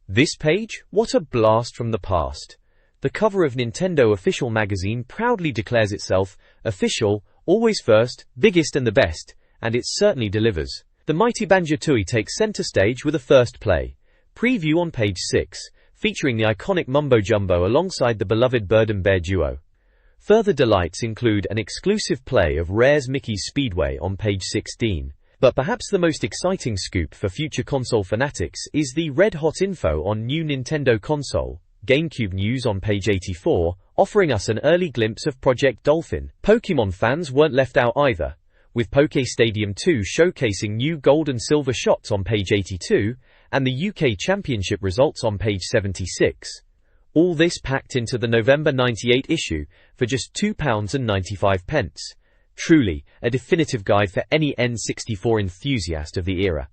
This page? What a blast from the past. The cover of Nintendo Official magazine proudly declares itself official, always first, biggest and the best, and it certainly delivers. The mighty Banjo-Tooie takes center stage with a first play. Preview on page 6, featuring the iconic Mumbo Jumbo alongside the beloved Bird and Bear duo. Further delights include an exclusive play of Rare's Mickey's Speedway on page 16. But perhaps the most exciting scoop for future console fanatics is the red-hot info on new Nintendo console, GameCube news on page 84, offering us an early glimpse of Project Dolphin. Pokémon fans weren't left out either, with Poke Stadium 2 showcasing new gold and silver shots on page 82, and the UK Championship results on page 76. All this packed into the November '98 issue for just £2.95. Truly, a definitive guide for any N64 enthusiast of the era.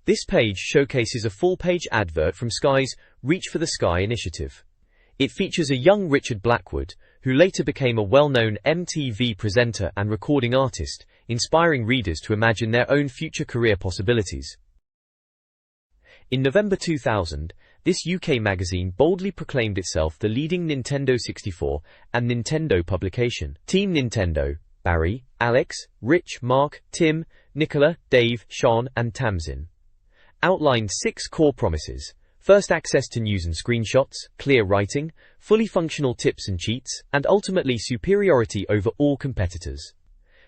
This page showcases a full-page advert from Sky's Reach for the Sky initiative. It features a young Richard Blackwood, who later became a well-known MTV presenter and recording artist, inspiring readers to imagine their own future career possibilities. In November 2000, this UK magazine boldly proclaimed itself the leading Nintendo 64 and Nintendo publication. Team Nintendo, Barry, Alex, Rich, Mark, Tim, Nicola, Dave, Sean, and Tamsin, outlined 6 core promises. First, access to news and screenshots, clear writing, fully functional tips and cheats, and ultimately superiority over all competitors.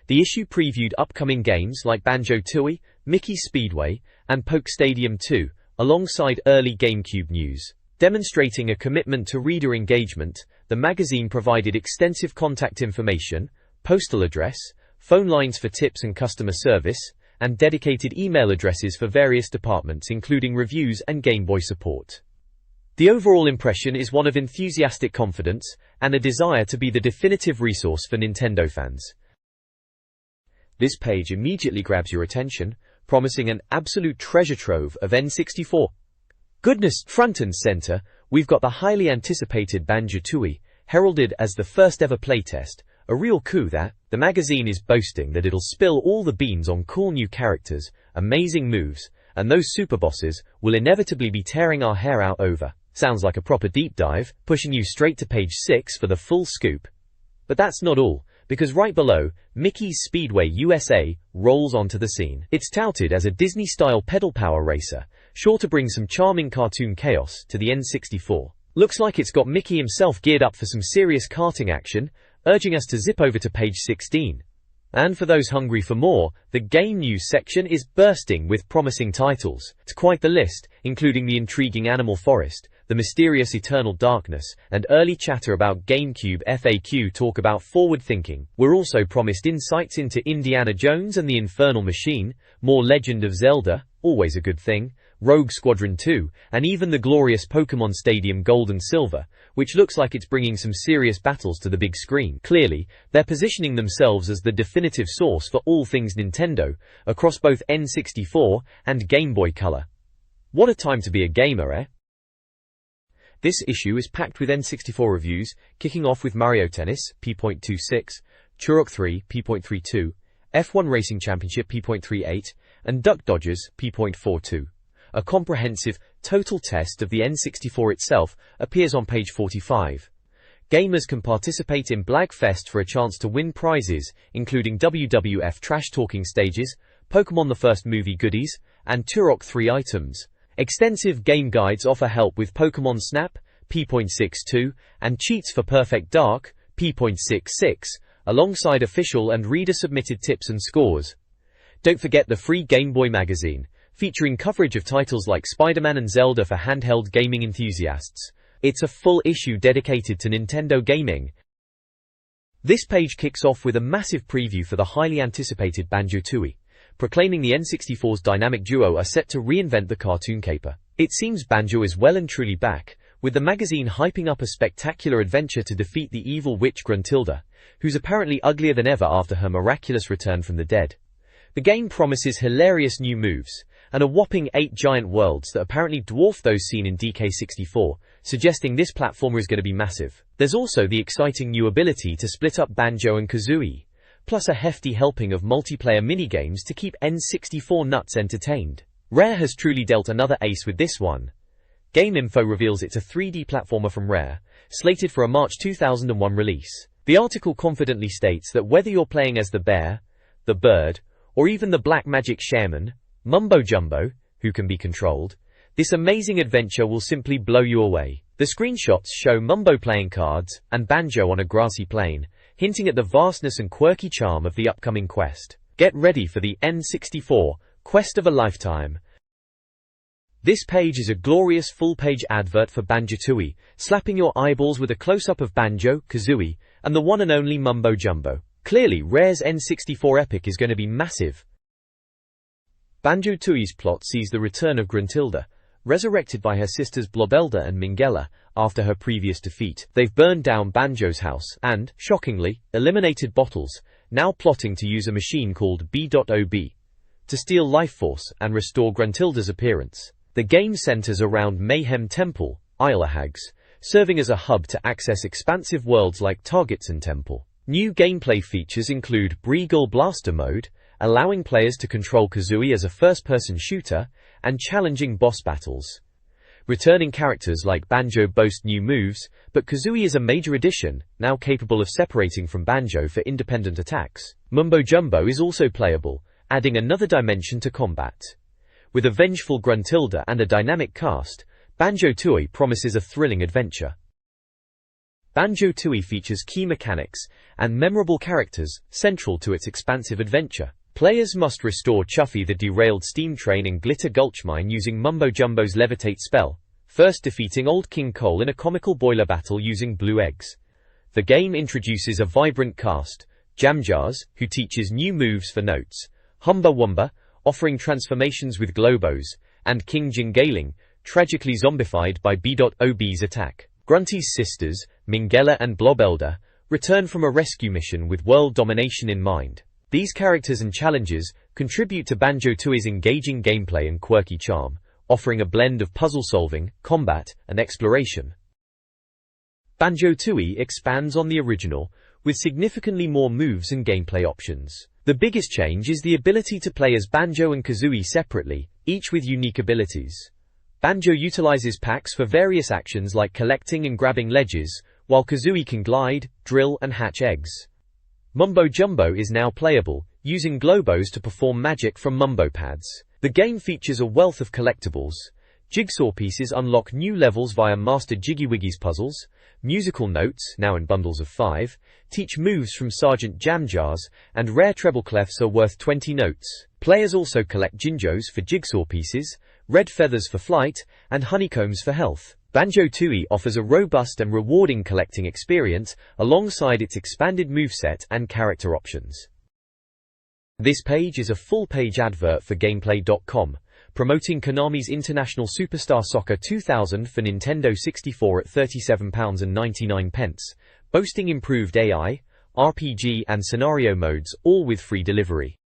The issue previewed upcoming games like Banjo-Tooie, Mickey's Speedway, and Poke Stadium 2, alongside early GameCube news. Demonstrating a commitment to reader engagement, the magazine provided extensive contact information, postal address, phone lines for tips and customer service, and dedicated email addresses for various departments including reviews and Game Boy support. The overall impression is one of enthusiastic confidence and a desire to be the definitive resource for Nintendo fans. This page immediately grabs your attention, promising an absolute treasure trove of N64 goodness. Front and center, we've got the highly anticipated Banjo-Tooie, heralded as the first ever playtest, a real coup that. The magazine is boasting that it'll spill all the beans on cool new characters, amazing moves, and those super bosses will inevitably be tearing our hair out over. Sounds like a proper deep dive, pushing you straight to page 6 for the full scoop. But that's not all, because right below, Mickey's Speedway USA rolls onto the scene. It's touted as a Disney-style pedal power racer, sure to bring some charming cartoon chaos to the N64. Looks like it's got Mickey himself geared up for some serious karting action, urging us to zip over to page 16. And for those hungry for more, the game news section is bursting with promising titles. It's quite the list, including the intriguing Animal Forest, the mysterious Eternal Darkness, and early chatter about GameCube FAQ talk about forward thinking. We're also promised insights into Indiana Jones and the Infernal Machine, more Legend of Zelda, always a good thing, Rogue Squadron 2, and even the glorious Pokémon Stadium Gold and Silver, which looks like it's bringing some serious battles to the big screen. Clearly, they're positioning themselves as the definitive source for all things Nintendo, across both N64 and Game Boy Color. What a time to be a gamer, eh? This issue is packed with N64 reviews, kicking off with Mario Tennis, P.26, Turok 3, P.32, F1 Racing Championship, P.38, and Duck Dodgers, P.42. A comprehensive, total test of the N64 itself appears on page 45. Gamers can participate in Blagfest for a chance to win prizes, including WWF trash-talking stages, Pokémon the First Movie goodies, and Turok 3 items. Extensive game guides offer help with Pokémon Snap, P.62, and cheats for Perfect Dark, P.66, alongside official and reader-submitted tips and scores. Don't forget the free Game Boy magazine, featuring coverage of titles like Spider-Man and Zelda for handheld gaming enthusiasts. It's a full issue dedicated to Nintendo gaming. This page kicks off with a massive preview for the highly anticipated Banjo-Tooie, proclaiming the N64's dynamic duo are set to reinvent the cartoon caper. It seems Banjo is well and truly back, with the magazine hyping up a spectacular adventure to defeat the evil witch Gruntilda, who's apparently uglier than ever after her miraculous return from the dead. The game promises hilarious new moves, and a whopping 8 giant worlds that apparently dwarf those seen in DK64, suggesting this platformer is going to be massive. There's also the exciting new ability to split up Banjo and Kazooie, plus a hefty helping of multiplayer minigames to keep N64 nuts entertained. Rare has truly dealt another ace with this one. Game Info reveals it's a 3D platformer from Rare, slated for a March 2001 release. The article confidently states that whether you're playing as the bear, the bird, or even the black magic shaman, Mumbo Jumbo, who can be controlled, this amazing adventure will simply blow you away. The screenshots show Mumbo playing cards and Banjo on a grassy plain, hinting at the vastness and quirky charm of the upcoming quest. Get ready for the N64 quest of a lifetime. This page is a glorious full-page advert for Banjo-Tooie, slapping your eyeballs with a close-up of Banjo-Kazooie and the one and only Mumbo Jumbo. Clearly, Rare's N64 epic is going to be massive. Banjo-Tooie's plot sees the return of Gruntilda, resurrected by her sisters Blobelda and Minghella after her previous defeat. They've burned down Banjo's house and, shockingly, eliminated Bottles, now plotting to use a machine called B.OB to steal life force and restore Gruntilda's appearance. The game centers around Mayhem Temple, Islahags, serving as a hub to access expansive worlds like Targetson Temple. New gameplay features include Breagle Blaster mode, allowing players to control Kazooie as a first-person shooter, and challenging boss battles. Returning characters like Banjo boast new moves, but Kazooie is a major addition, now capable of separating from Banjo for independent attacks. Mumbo Jumbo is also playable, adding another dimension to combat. With a vengeful Gruntilda and a dynamic cast, Banjo-Tooie promises a thrilling adventure. Banjo-Tooie features key mechanics and memorable characters central to its expansive adventure. Players must restore Chuffy the derailed steam train in Glitter Gulch Mine using Mumbo Jumbo's Levitate spell, first defeating Old King Cole in a comical boiler battle using blue eggs. The game introduces a vibrant cast, Jamjars, who teaches new moves for notes, Humba Wumba, offering transformations with Globos, and King Jingaling, tragically zombified by B.OB's attack. Grunty's sisters, Minghella and Blobelda, return from a rescue mission with world domination in mind. These characters and challenges contribute to Banjo-Tooie's engaging gameplay and quirky charm, offering a blend of puzzle-solving, combat, and exploration. Banjo-Tooie expands on the original, with significantly more moves and gameplay options. The biggest change is the ability to play as Banjo and Kazooie separately, each with unique abilities. Banjo utilizes packs for various actions like collecting and grabbing ledges, while Kazooie can glide, drill, and hatch eggs. Mumbo Jumbo is now playable, using Globos to perform magic from Mumbo Pads. The game features a wealth of collectibles. Jigsaw pieces unlock new levels via Master Jiggy-Wiggy's puzzles. Musical notes, now in bundles of 5, teach moves from Sergeant Jamjars, and rare treble clefs are worth 20 notes. Players also collect Jinjos for jigsaw pieces, red feathers for flight, and honeycombs for health. Banjo-Tooie offers a robust and rewarding collecting experience alongside its expanded moveset and character options. This page is a full-page advert for Gameplay.com, promoting Konami's International Superstar Soccer 2000 for Nintendo 64 at £37.99, boasting improved AI, RPG and scenario modes, all with free delivery.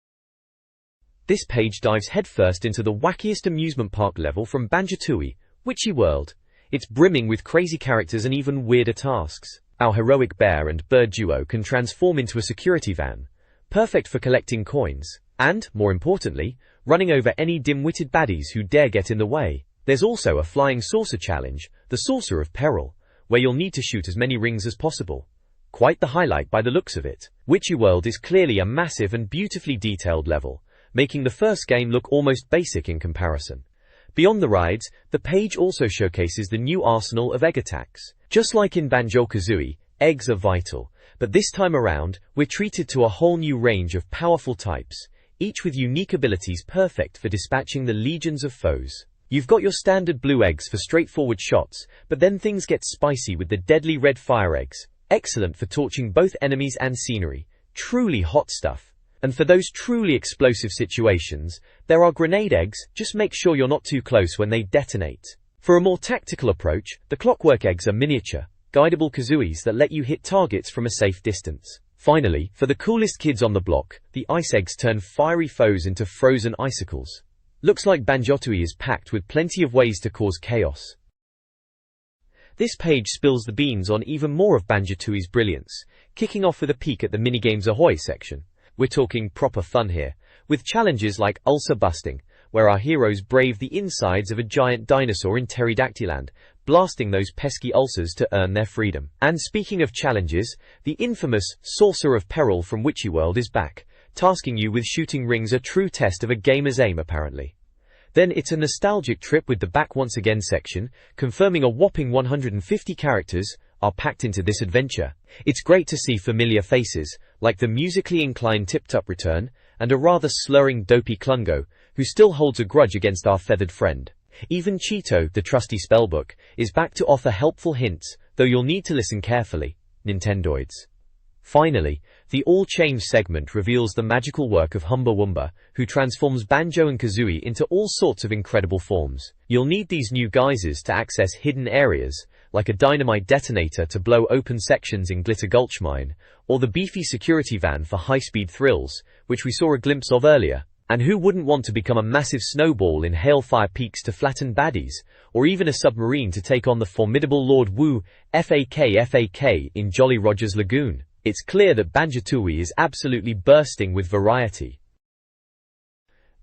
This page dives headfirst into the wackiest amusement park level from Banjo-Tooie, Witchy World. It's brimming with crazy characters and even weirder tasks. Our heroic bear and bird duo can transform into a security van, perfect for collecting coins, and, more importantly, running over any dim-witted baddies who dare get in the way. There's also a flying saucer challenge, the Saucer of Peril, where you'll need to shoot as many rings as possible. Quite the highlight by the looks of it. Witchy World is clearly a massive and beautifully detailed level, making the first game look almost basic in comparison. Beyond the rides, the page also showcases the new arsenal of egg attacks. Just like in Banjo-Kazooie, eggs are vital, but this time around, we're treated to a whole new range of powerful types, each with unique abilities perfect for dispatching the legions of foes. You've got your standard blue eggs for straightforward shots, but then things get spicy with the deadly red fire eggs, excellent for torching both enemies and scenery. Truly hot stuff. And for those truly explosive situations, there are grenade eggs, just make sure you're not too close when they detonate. For a more tactical approach, the clockwork eggs are miniature, guidable Kazooies that let you hit targets from a safe distance. Finally, for the coolest kids on the block, the ice eggs turn fiery foes into frozen icicles. Looks like Banjo-Tooie is packed with plenty of ways to cause chaos. This page spills the beans on even more of Banjo-Tooie's brilliance, kicking off with a peek at the Minigames Ahoy section. We're talking proper fun here, with challenges like ulcer busting, where our heroes brave the insides of a giant dinosaur in Pterodactyland, blasting those pesky ulcers to earn their freedom. And speaking of challenges, the infamous Saucer of Peril from Witchy World is back, tasking you with shooting rings, a true test of a gamer's aim apparently. Then it's a nostalgic trip with the Back Once Again section, confirming a whopping 150 characters are packed into this adventure. It's great to see familiar faces, like the musically inclined Tip-Tup return, and a rather slurring Dopey Klungo, who still holds a grudge against our feathered friend. Even Cheeto, the trusty spellbook, is back to offer helpful hints, though you'll need to listen carefully, Nintendoids. Finally, the All Change segment reveals the magical work of Humba Wumba, who transforms Banjo and Kazooie into all sorts of incredible forms. You'll need these new guises to access hidden areas, like a dynamite detonator to blow open sections in Glitter Gulch Mine, or the beefy security van for high-speed thrills, which we saw a glimpse of earlier. And who wouldn't want to become a massive snowball in Hailfire Peaks to flatten baddies, or even a submarine to take on the formidable Lord Wu, FAK in Jolly Roger's Lagoon? It's clear that Banjo-Tooie is absolutely bursting with variety.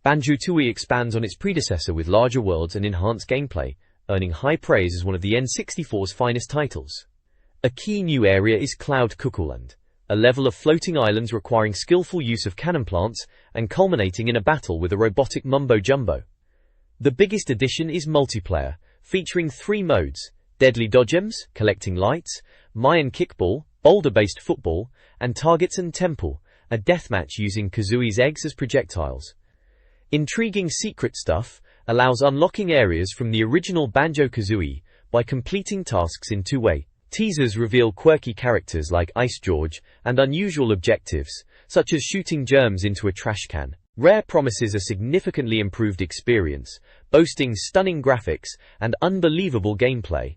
Banjo-Tooie expands on its predecessor with larger worlds and enhanced gameplay, earning high praise as one of the N64's finest titles. A key new area is Cloud Cuckooland, a level of floating islands requiring skillful use of cannon plants and culminating in a battle with a robotic mumbo-jumbo. The biggest addition is multiplayer, featuring 3 modes: Deadly Dodgems, collecting lights, Mayan Kickball, boulder-based football, and Targets and Temple, a deathmatch using Kazooie's eggs as projectiles. Intriguing Secret Stuff allows unlocking areas from the original Banjo-Kazooie by completing tasks in 2-way. Teasers reveal quirky characters like Ice George and unusual objectives, such as shooting germs into a trash can. Rare promises a significantly improved experience, boasting stunning graphics and unbelievable gameplay.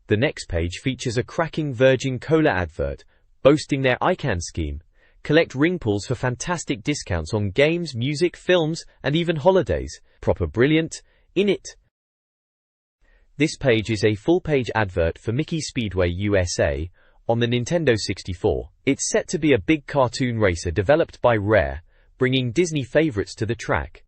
The next page features a cracking Virgin Cola advert, boasting their ICANN scheme. Collect ring pulls for fantastic discounts on games, music, films, and even holidays. Proper brilliant, innit? This page is a full-page advert for Mickey Speedway USA on the Nintendo 64. It's set to be a big cartoon racer developed by Rare, bringing Disney favorites to the track.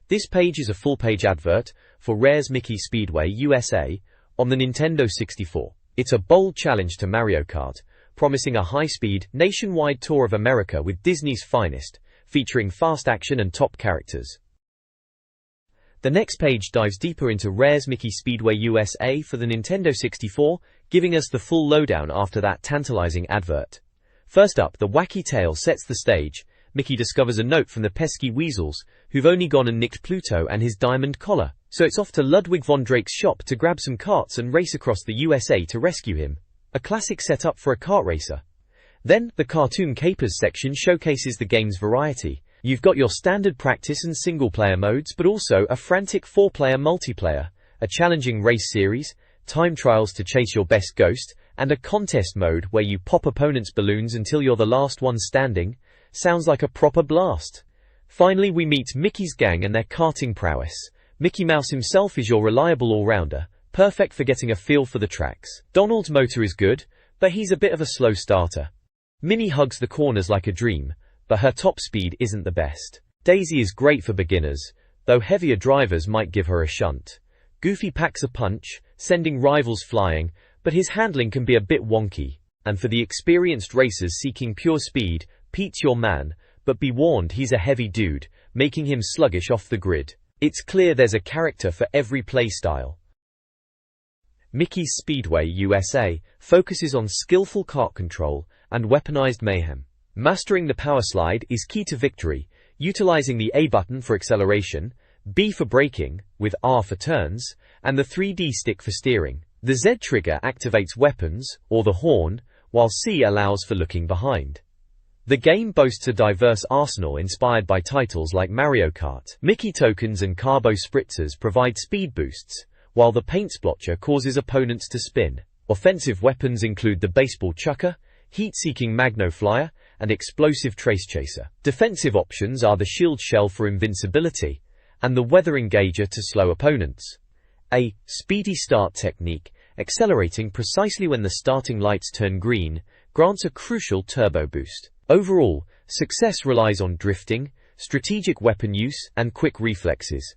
This page is a full-page advert for Rare's Mickey Speedway USA on the Nintendo 64. It's a bold challenge to Mario Kart, promising a high-speed, nationwide tour of America with Disney's finest, featuring fast action and top characters. The next page dives deeper into Rare's Mickey Speedway USA for the Nintendo 64, giving us the full lowdown after that tantalizing advert. First up, the wacky tale sets the stage. Mickey discovers a note from the pesky weasels, who've only gone and nicked Pluto and his diamond collar. So it's off to Ludwig von Drake's shop to grab some carts and race across the USA to rescue him. A classic setup for a kart racer. Then, the Cartoon Capers section showcases the game's variety. You've got your standard practice and single-player modes, but also a frantic 4-player multiplayer, a challenging race series, time trials to chase your best ghost, and a contest mode where you pop opponents' balloons until you're the last one standing. Sounds like a proper blast. Finally, we meet Mickey's gang and their karting prowess. Mickey Mouse himself is your reliable all-rounder, perfect for getting a feel for the tracks. Donald's motor is good, but he's a bit of a slow starter. Minnie hugs the corners like a dream, but her top speed isn't the best. Daisy is great for beginners, though heavier drivers might give her a shunt. Goofy packs a punch, sending rivals flying, but his handling can be a bit wonky. And for the experienced racers seeking pure speed, Pete's your man, but be warned, he's a heavy dude, making him sluggish off the grid. It's clear there's a character for every playstyle. Mickey's Speedway USA focuses on skillful kart control and weaponized mayhem. Mastering the power slide is key to victory, utilizing the A button for acceleration, B for braking, with R for turns, and the 3D stick for steering. The Z trigger activates weapons, or the horn, while C allows for looking behind. The game boasts a diverse arsenal inspired by titles like Mario Kart. Mickey tokens and Carbo Spritzers provide speed boosts, while the paint splotcher causes opponents to spin. Offensive weapons include the baseball chucker, heat-seeking Magno Flyer, and explosive Trace Chaser. Defensive options are the shield shell for invincibility, and the weather engager to slow opponents. A speedy start technique, accelerating precisely when the starting lights turn green, grants a crucial turbo boost. Overall, success relies on drifting, strategic weapon use, and quick reflexes.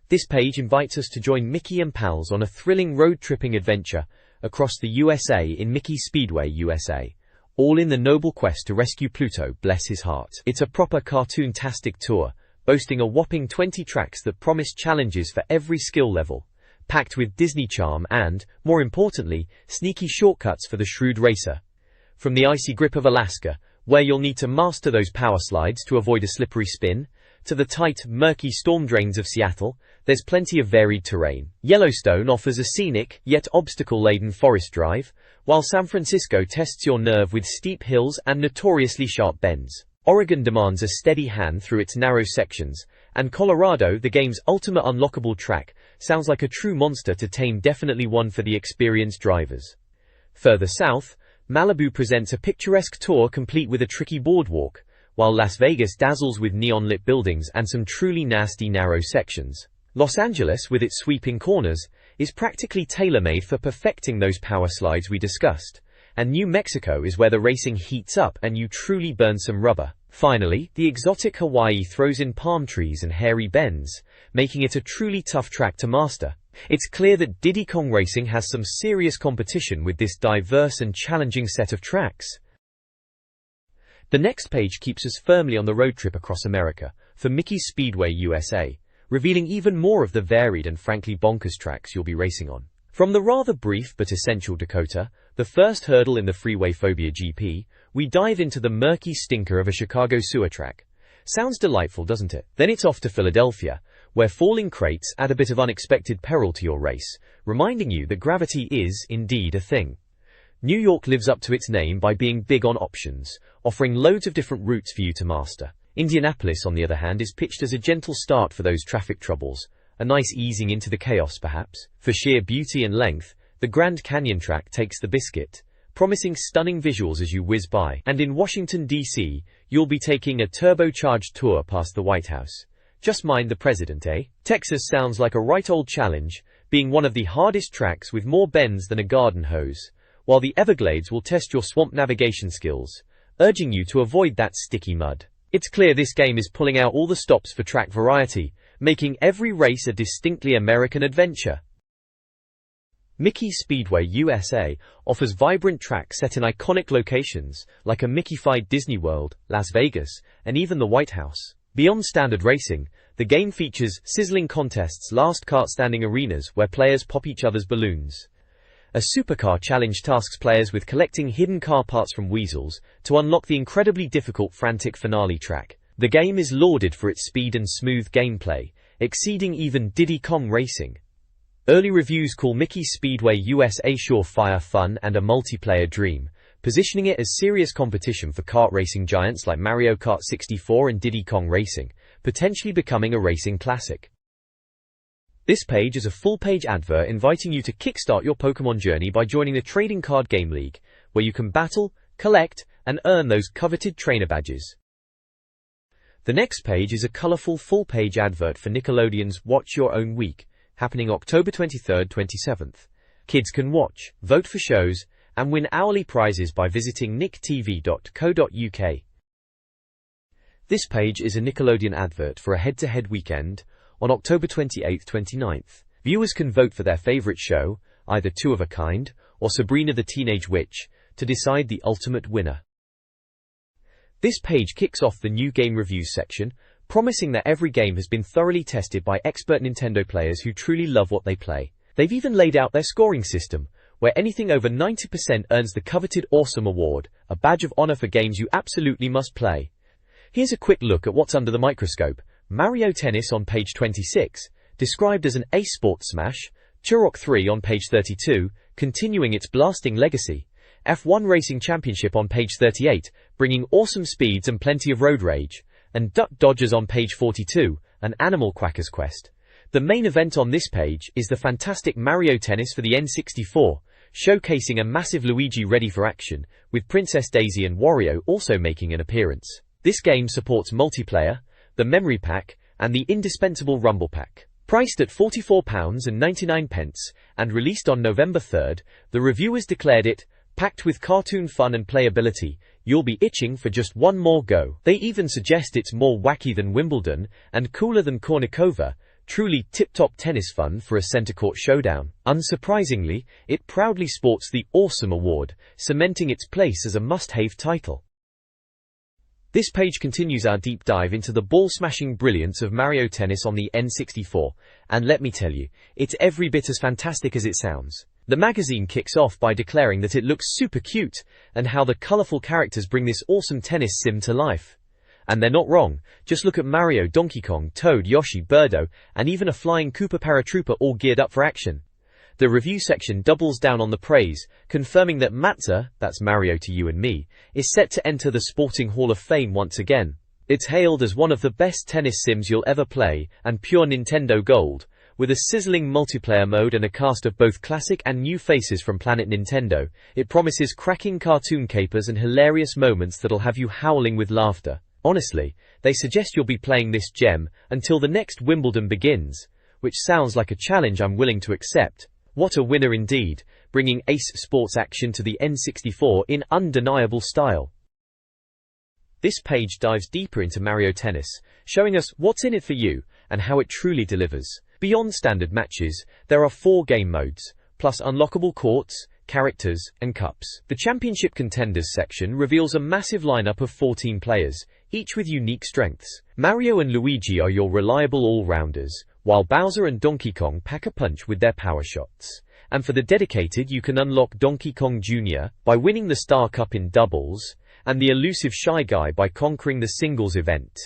This page invites us to join Mickey and pals on a thrilling road-tripping adventure across the USA in Mickey Speedway, USA. All in the noble quest to rescue Pluto, bless his heart. It's a proper cartoon-tastic tour, boasting a whopping 20 tracks that promise challenges for every skill level, packed with Disney charm and, more importantly, sneaky shortcuts for the shrewd racer. From the icy grip of Alaska, where you'll need to master those power slides to avoid a slippery spin, to the tight, murky storm drains of Seattle, there's plenty of varied terrain. Yellowstone offers a scenic, yet obstacle-laden forest drive, while San Francisco tests your nerve with steep hills and notoriously sharp bends. Oregon demands a steady hand through its narrow sections, and Colorado, the game's ultimate unlockable track, sounds like a true monster to tame, definitely one for the experienced drivers. Further south, Malibu presents a picturesque tour complete with a tricky boardwalk, while Las Vegas dazzles with neon-lit buildings and some truly nasty narrow sections. Los Angeles, with its sweeping corners, is practically tailor-made for perfecting those power slides we discussed, and New Mexico is where the racing heats up and you truly burn some rubber. Finally, the exotic Hawaii throws in palm trees and hairy bends, making it a truly tough track to master. It's clear that Diddy Kong Racing has some serious competition with this diverse and challenging set of tracks. The next page keeps us firmly on the road trip across America, for Mickey's Speedway USA, revealing even more of the varied and frankly bonkers tracks you'll be racing on. From the rather brief but essential Dakota, the first hurdle in the Freeway Phobia GP, we dive into the murky stinker of a Chicago sewer track. Sounds delightful, doesn't it? Then it's off to Philadelphia, where falling crates add a bit of unexpected peril to your race, reminding you that gravity is, indeed, a thing. New York lives up to its name by being big on options, offering loads of different routes for you to master. Indianapolis, on the other hand, is pitched as a gentle start for those traffic troubles, a nice easing into the chaos perhaps. For sheer beauty and length, the Grand Canyon track takes the biscuit, promising stunning visuals as you whiz by. And in Washington, D.C., you'll be taking a turbocharged tour past the White House. Just mind the president, eh? Texas sounds like a right old challenge, being one of the hardest tracks with more bends than a garden hose, while the Everglades will test your swamp navigation skills, urging you to avoid that sticky mud. It's clear this game is pulling out all the stops for track variety, making every race a distinctly American adventure. Mickey Speedway USA offers vibrant tracks set in iconic locations like a Mickey-fied Disney World, Las Vegas, and even the White House. Beyond standard racing, the game features sizzling contests, last kart standing arenas where players pop each other's balloons. A supercar challenge tasks players with collecting hidden car parts from weasels to unlock the incredibly difficult Frantic Finale track. The game is lauded for its speed and smooth gameplay, exceeding even Diddy Kong Racing. Early reviews call Mickey Speedway USA surefire fun and a multiplayer dream, positioning it as serious competition for kart racing giants like Mario Kart 64 and Diddy Kong Racing, potentially becoming a racing classic. This page is a full-page advert inviting you to kickstart your Pokémon journey by joining the Trading Card Game League, where you can battle, collect, and earn those coveted trainer badges. The next page is a colorful full-page advert for Nickelodeon's Watch Your Own Week, happening October 23rd-27th. Kids can watch, vote for shows, and win hourly prizes by visiting nicktv.co.uk. This page is a Nickelodeon advert for a head-to-head weekend on October 28th-29th. Viewers can vote for their favorite show, either Two of a Kind or Sabrina the Teenage Witch, to decide the ultimate winner. This page kicks off the new game reviews section, promising that every game has been thoroughly tested by expert Nintendo players who truly love what they play. They've even laid out their scoring system, where anything over 90% earns the coveted Awesome Award, a badge of honor for games you absolutely must play. Here's a quick look at what's under the microscope. Mario Tennis on page 26, described as an ace sport smash. Turok 3 on page 32, continuing its blasting legacy. F1 Racing Championship on page 38, bringing awesome speeds and plenty of road rage. And Duck Dodgers on page 42, an Animal Quacker's Quest. The main event on this page is the fantastic Mario Tennis for the N64, showcasing a massive Luigi ready for action, with Princess Daisy and Wario also making an appearance. This game supports multiplayer, the Memory Pack, and the indispensable Rumble Pack. Priced at £44.99 and released on November 3rd, the reviewers declared it Packed with cartoon fun and playability, you'll be itching for just one more go. They even suggest it's more wacky than Wimbledon and cooler than Kornikova, truly tip-top tennis fun for a centre-court showdown. Unsurprisingly, it proudly sports the Awesome Award, cementing its place as a must-have title. This page continues our deep dive into the ball-smashing brilliance of Mario Tennis on the N64, and let me tell you, it's every bit as fantastic as it sounds. The magazine kicks off by declaring that it looks super cute, and how the colourful characters bring this awesome tennis sim to life. And they're not wrong. Just look at Mario, Donkey Kong, Toad, Yoshi, Birdo, and even a flying Koopa paratrooper all geared up for action. The review section doubles down on the praise, confirming that Matza, that's Mario to you and me, is set to enter the Sporting Hall of Fame once again. It's hailed as one of the best tennis sims you'll ever play, and pure Nintendo gold, with a sizzling multiplayer mode and a cast of both classic and new faces from Planet Nintendo. It promises cracking cartoon capers and hilarious moments that'll have you howling with laughter. Honestly, they suggest you'll be playing this gem until the next Wimbledon begins, which sounds like a challenge I'm willing to accept. What a winner indeed, bringing ace sports action to the N64 in undeniable style. This page dives deeper into Mario Tennis, showing us what's in it for you and how it truly delivers. Beyond standard matches, there are 4 game modes, plus unlockable courts, characters, and cups. The Championship Contenders section reveals a massive lineup of 14 players, each with unique strengths. Mario and Luigi are your reliable all-rounders, while Bowser and Donkey Kong pack a punch with their power shots. And for the dedicated, you can unlock Donkey Kong Jr. by winning the Star Cup in doubles, and the elusive Shy Guy by conquering the singles event.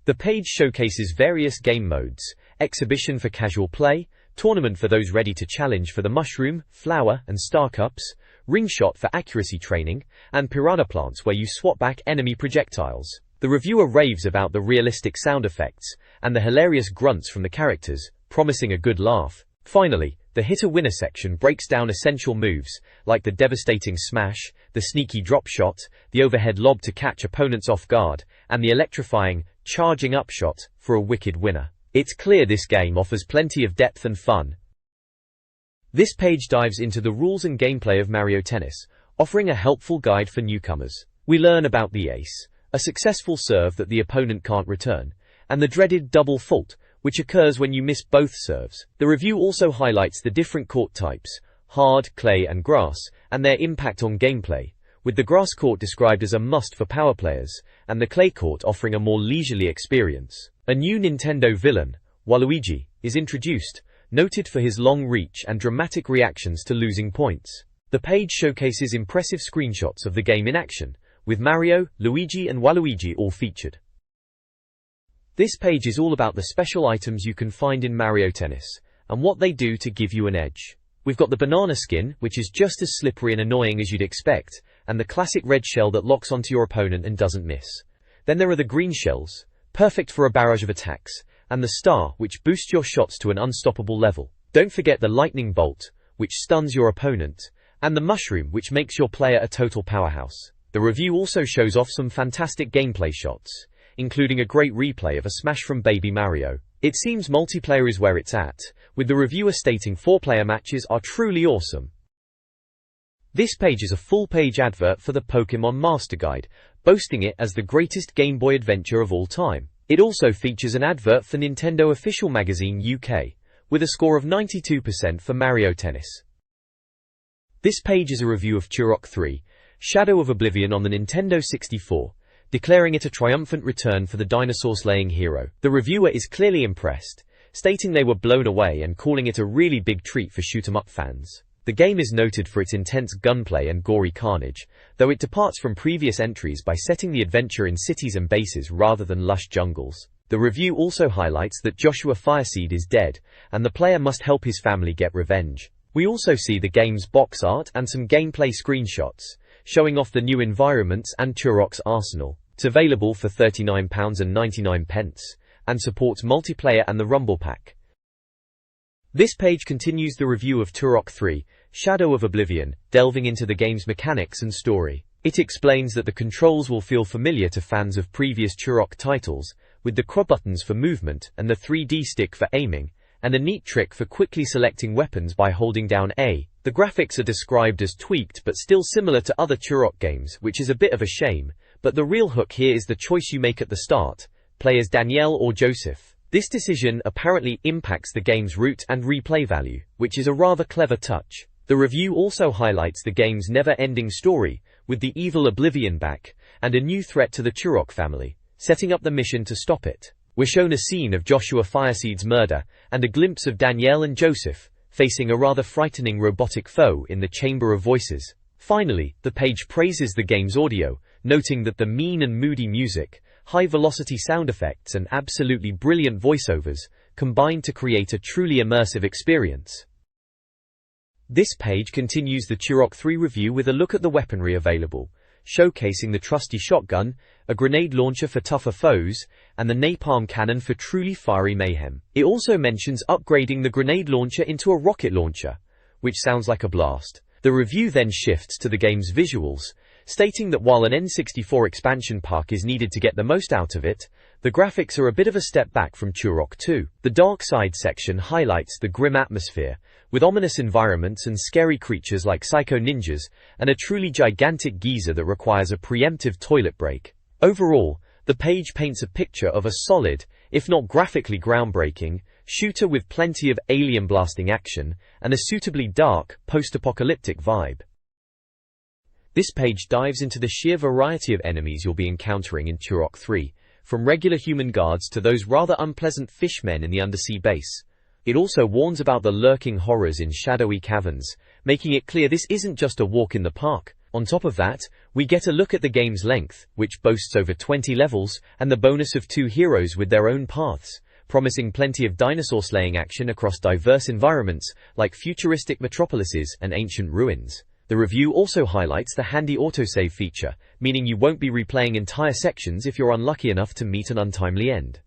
The page showcases various game modes: exhibition for casual play, tournament for those ready to challenge for the Mushroom, Flower, and Star Cups, ring shot for accuracy training, and Piranha Plants where you swat back enemy projectiles. The reviewer raves about the realistic sound effects and the hilarious grunts from the characters, promising a good laugh. Finally, the hitter-winner section breaks down essential moves, like the devastating smash, the sneaky drop shot, the overhead lob to catch opponents off guard, and the electrifying, charging up shot for a wicked winner. It's clear this game offers plenty of depth and fun. This page dives into the rules and gameplay of Mario Tennis, offering a helpful guide for newcomers. We learn about the ace, a successful serve that the opponent can't return, and the dreaded double fault, which occurs when you miss both serves. The review also highlights the different court types, hard, clay, and grass, and their impact on gameplay, with the grass court described as a must for power players, and the clay court offering a more leisurely experience. A new Nintendo villain, Waluigi, is introduced, noted for his long reach and dramatic reactions to losing points. The page showcases impressive screenshots of the game in action, with Mario, Luigi, and Waluigi all featured. This page is all about the special items you can find in Mario Tennis, and what they do to give you an edge. We've got the banana skin, which is just as slippery and annoying as you'd expect, and the classic red shell that locks onto your opponent and doesn't miss. Then there are the green shells, perfect for a barrage of attacks, and the star, which boosts your shots to an unstoppable level. Don't forget the lightning bolt, which stuns your opponent, and the mushroom, which makes your player a total powerhouse. The review also shows off some fantastic gameplay shots, including a great replay of a smash from Baby Mario. It seems multiplayer is where it's at, with the reviewer stating 4-player matches are truly awesome. This page is a full-page advert for the Pokémon Master Guide, boasting it as the greatest Game Boy adventure of all time. It also features an advert for Nintendo Official Magazine UK, with a score of 92% for Mario Tennis. This page is a review of Turok 3, Shadow of Oblivion on the Nintendo 64, declaring it a triumphant return for the dinosaur-slaying hero. The reviewer is clearly impressed, stating they were blown away and calling it a really big treat for shoot-'em-up fans. The game is noted for its intense gunplay and gory carnage, though it departs from previous entries by setting the adventure in cities and bases rather than lush jungles. The review also highlights that Joshua Fireseed is dead, and the player must help his family get revenge. We also see the game's box art and some gameplay screenshots, showing off the new environments and Turok's arsenal. It's available for £39.99 and supports multiplayer and the Rumble Pack. This page continues the review of Turok 3, Shadow of Oblivion, delving into the game's mechanics and story. It explains that the controls will feel familiar to fans of previous Turok titles, with the quad buttons for movement and the 3D stick for aiming, and a neat trick for quickly selecting weapons by holding down A. The graphics are described as tweaked but still similar to other Turok games, which is a bit of a shame, but the real hook here is the choice you make at the start. Play as Danielle or Joseph. This decision apparently impacts the game's route and replay value, which is a rather clever touch. The review also highlights the game's never-ending story, with the evil Oblivion back, and a new threat to the Turok family, setting up the mission to stop it. We're shown a scene of Joshua Fireseed's murder, and a glimpse of Danielle and Joseph, facing a rather frightening robotic foe in the Chamber of Voices. Finally, the page praises the game's audio, noting that the mean and moody music, high-velocity sound effects and absolutely brilliant voiceovers combine to create a truly immersive experience. This page continues the Turok 3 review with a look at the weaponry available, showcasing the trusty shotgun, a grenade launcher for tougher foes, and the napalm cannon for truly fiery mayhem. It also mentions upgrading the grenade launcher into a rocket launcher, which sounds like a blast. The review then shifts to the game's visuals, stating that while an N64 expansion pack is needed to get the most out of it, the graphics are a bit of a step back from Turok 2. The Dark Side section highlights the grim atmosphere, with ominous environments and scary creatures like psycho ninjas, and a truly gigantic geyser that requires a preemptive toilet break. Overall, the page paints a picture of a solid, if not graphically groundbreaking, shooter with plenty of alien blasting action, and a suitably dark, post-apocalyptic vibe. This page dives into the sheer variety of enemies you'll be encountering in Turok 3, from regular human guards to those rather unpleasant fishmen in the undersea base. It also warns about the lurking horrors in shadowy caverns, making it clear this isn't just a walk in the park. On top of that, we get a look at the game's length, which boasts over 20 levels, and the bonus of 2 heroes with their own paths, promising plenty of dinosaur-slaying action across diverse environments like futuristic metropolises and ancient ruins. The review also highlights the handy autosave feature, meaning you won't be replaying entire sections if you're unlucky enough to meet an untimely end.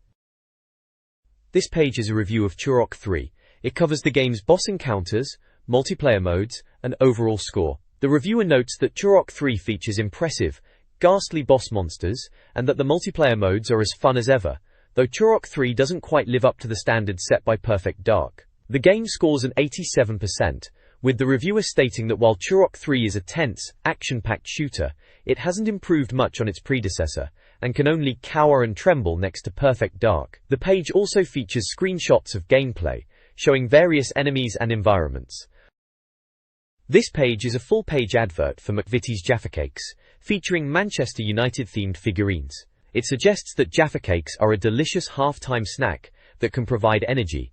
This page is a review of Turok 3. It covers the game's boss encounters, multiplayer modes, and overall score. The reviewer notes that Turok 3 features impressive, ghastly boss monsters, and that the multiplayer modes are as fun as ever, though Turok 3 doesn't quite live up to the standards set by Perfect Dark. The game scores an 87%, with the reviewer stating that while Turok 3 is a tense, action-packed shooter, it hasn't improved much on its predecessor, and can only cower and tremble next to Perfect Dark. The page also features screenshots of gameplay, showing various enemies and environments. This page is a full-page advert for McVitie's Jaffa Cakes, featuring Manchester United-themed figurines. It suggests that Jaffa Cakes are a delicious half-time snack that can provide energy.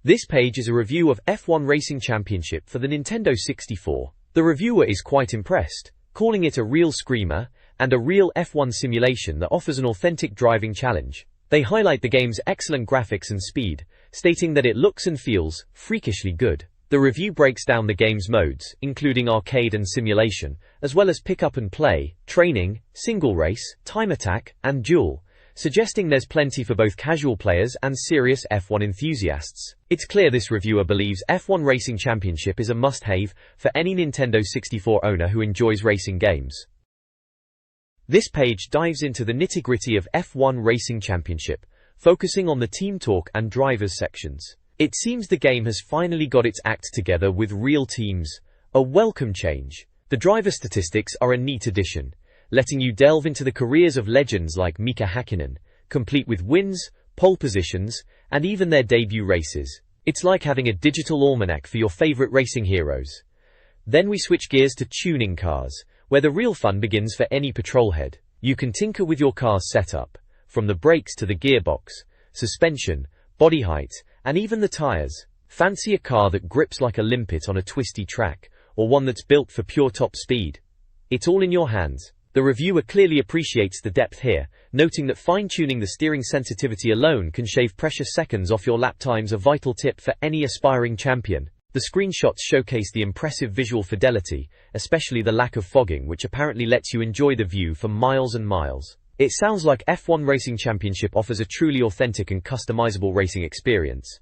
This page is a review of F1 Racing Championship for the Nintendo 64. The reviewer is quite impressed, calling it a real screamer, and a real F1 simulation that offers an authentic driving challenge. They highlight the game's excellent graphics and speed, stating that it looks and feels freakishly good. The review breaks down the game's modes, including arcade and simulation, as well as pick up and play, training, single race, time attack, and duel, suggesting there's plenty for both casual players and serious F1 enthusiasts. It's clear this reviewer believes F1 Racing Championship is a must-have for any Nintendo 64 owner who enjoys racing games. This page dives into the nitty-gritty of F1 Racing Championship, focusing on the team talk and drivers sections. It seems the game has finally got its act together with real teams, a welcome change. The driver statistics are a neat addition, letting you delve into the careers of legends like Mika Hakkinen, complete with wins, pole positions, and even their debut races. It's like having a digital almanac for your favorite racing heroes. Then we switch gears to tuning cars, where the real fun begins for any patrolhead. You can tinker with your car's setup, from the brakes to the gearbox, suspension, body height, and even the tires. Fancy a car that grips like a limpet on a twisty track, or one that's built for pure top speed? It's all in your hands. The reviewer clearly appreciates the depth here, noting that fine-tuning the steering sensitivity alone can shave precious seconds off your lap times, a vital tip for any aspiring champion. The screenshots showcase the impressive visual fidelity, especially the lack of fogging, which apparently lets you enjoy the view for miles and miles. It sounds like F1 Racing Championship offers a truly authentic and customizable racing experience.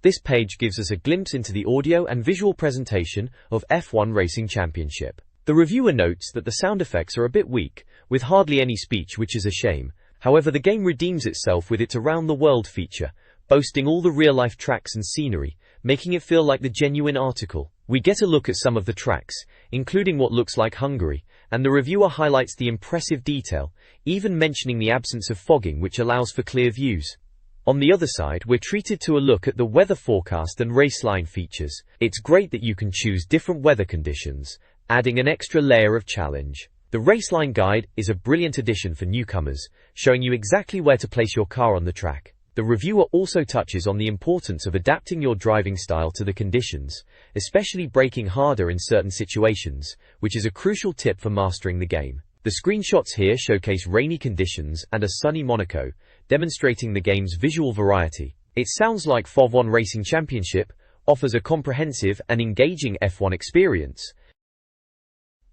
This page gives us a glimpse into the audio and visual presentation of F1 Racing Championship. The reviewer notes that the sound effects are a bit weak, with hardly any speech, which is a shame. However, the game redeems itself with its around-the-world feature, boasting all the real-life tracks and scenery, making it feel like the genuine article. We get a look at some of the tracks, including what looks like Hungary, and the reviewer highlights the impressive detail, even mentioning the absence of fogging which allows for clear views. On the other side, we're treated to a look at the weather forecast and raceline features. It's great that you can choose different weather conditions, adding an extra layer of challenge. The raceline guide is a brilliant addition for newcomers, showing you exactly where to place your car on the track. The reviewer also touches on the importance of adapting your driving style to the conditions, especially braking harder in certain situations, which is a crucial tip for mastering the game. The screenshots here showcase rainy conditions and a sunny Monaco, demonstrating the game's visual variety. It sounds like FOV1 Racing Championship offers a comprehensive and engaging F1 experience.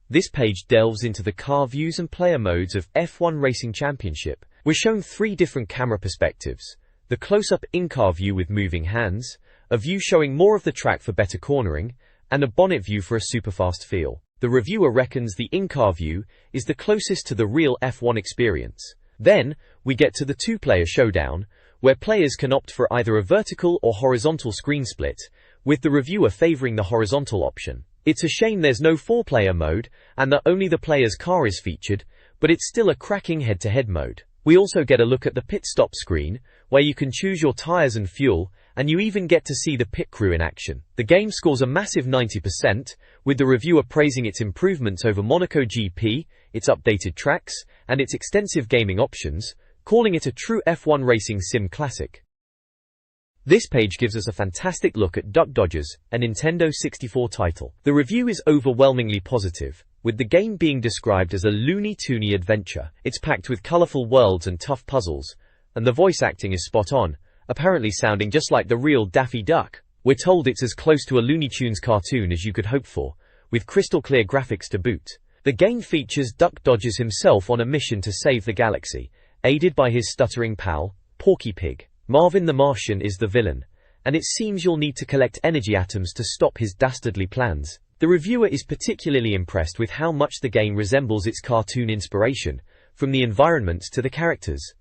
This page delves into the car views and player modes of F1 Racing Championship. We're shown 3 different camera perspectives: the close-up in-car view with moving hands, a view showing more of the track for better cornering, and a bonnet view for a superfast feel. The reviewer reckons the in-car view is the closest to the real F1 experience. Then, we get to the 2-player showdown, where players can opt for either a vertical or horizontal screen split, with the reviewer favoring the horizontal option. It's a shame there's no 4-player mode, and that only the player's car is featured, but it's still a cracking head-to-head mode. We also get a look at the pit stop screen, where you can choose your tires and fuel, and you even get to see the pit crew in action. The game scores a massive 90%, with the reviewer praising its improvements over Monaco GP, its updated tracks, and its extensive gaming options, calling it a true F1 racing sim classic. This page gives us a fantastic look at Duck Dodgers, a Nintendo 64 title. The review is overwhelmingly positive, with the game being described as a Looney Toony adventure. It's packed with colorful worlds and tough puzzles, and the voice acting is spot on, apparently sounding just like the real Daffy Duck. We're told it's as close to a Looney Tunes cartoon as you could hope for, with crystal clear graphics to boot. The game features Duck Dodgers himself on a mission to save the galaxy, aided by his stuttering pal, Porky Pig. Marvin the Martian is the villain, and it seems you'll need to collect energy atoms to stop his dastardly plans. The reviewer is particularly impressed with how much the game resembles its cartoon inspiration, from the environments to the characters.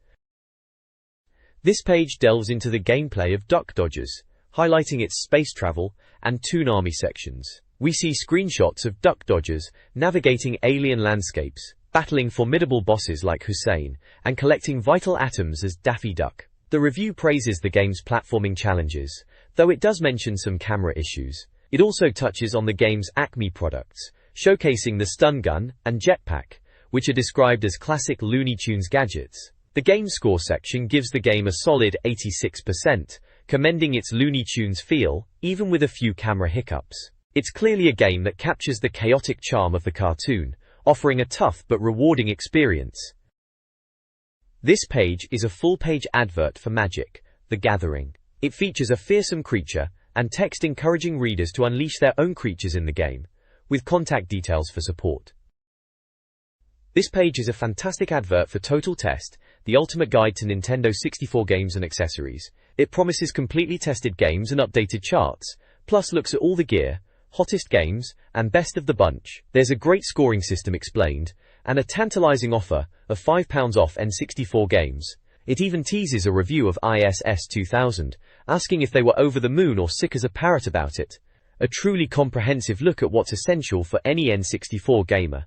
This page delves into the gameplay of Duck Dodgers, highlighting its space travel and Toon Army sections. We see screenshots of Duck Dodgers navigating alien landscapes, battling formidable bosses like Hussein, and collecting vital atoms as Daffy Duck. The review praises the game's platforming challenges, though it does mention some camera issues. It also touches on the game's Acme products, showcasing the stun gun and jetpack, which are described as classic Looney Tunes gadgets. The game score section gives the game a solid 86%, commending its Looney Tunes feel, even with a few camera hiccups. It's clearly a game that captures the chaotic charm of the cartoon, offering a tough but rewarding experience. This page is a full-page advert for Magic: The Gathering. It features a fearsome creature, and text encouraging readers to unleash their own creatures in the game, with contact details for support. This page is a fantastic advert for Total Test, the ultimate guide to Nintendo 64 games and accessories. It promises completely tested games and updated charts, plus looks at all the gear, hottest games, and best of the bunch. There's a great scoring system explained, and a tantalizing offer of £5 off N64 games. It even teases a review of ISS 2000, asking if they were over the moon or sick as a parrot about it. A truly comprehensive look at what's essential for any N64 gamer.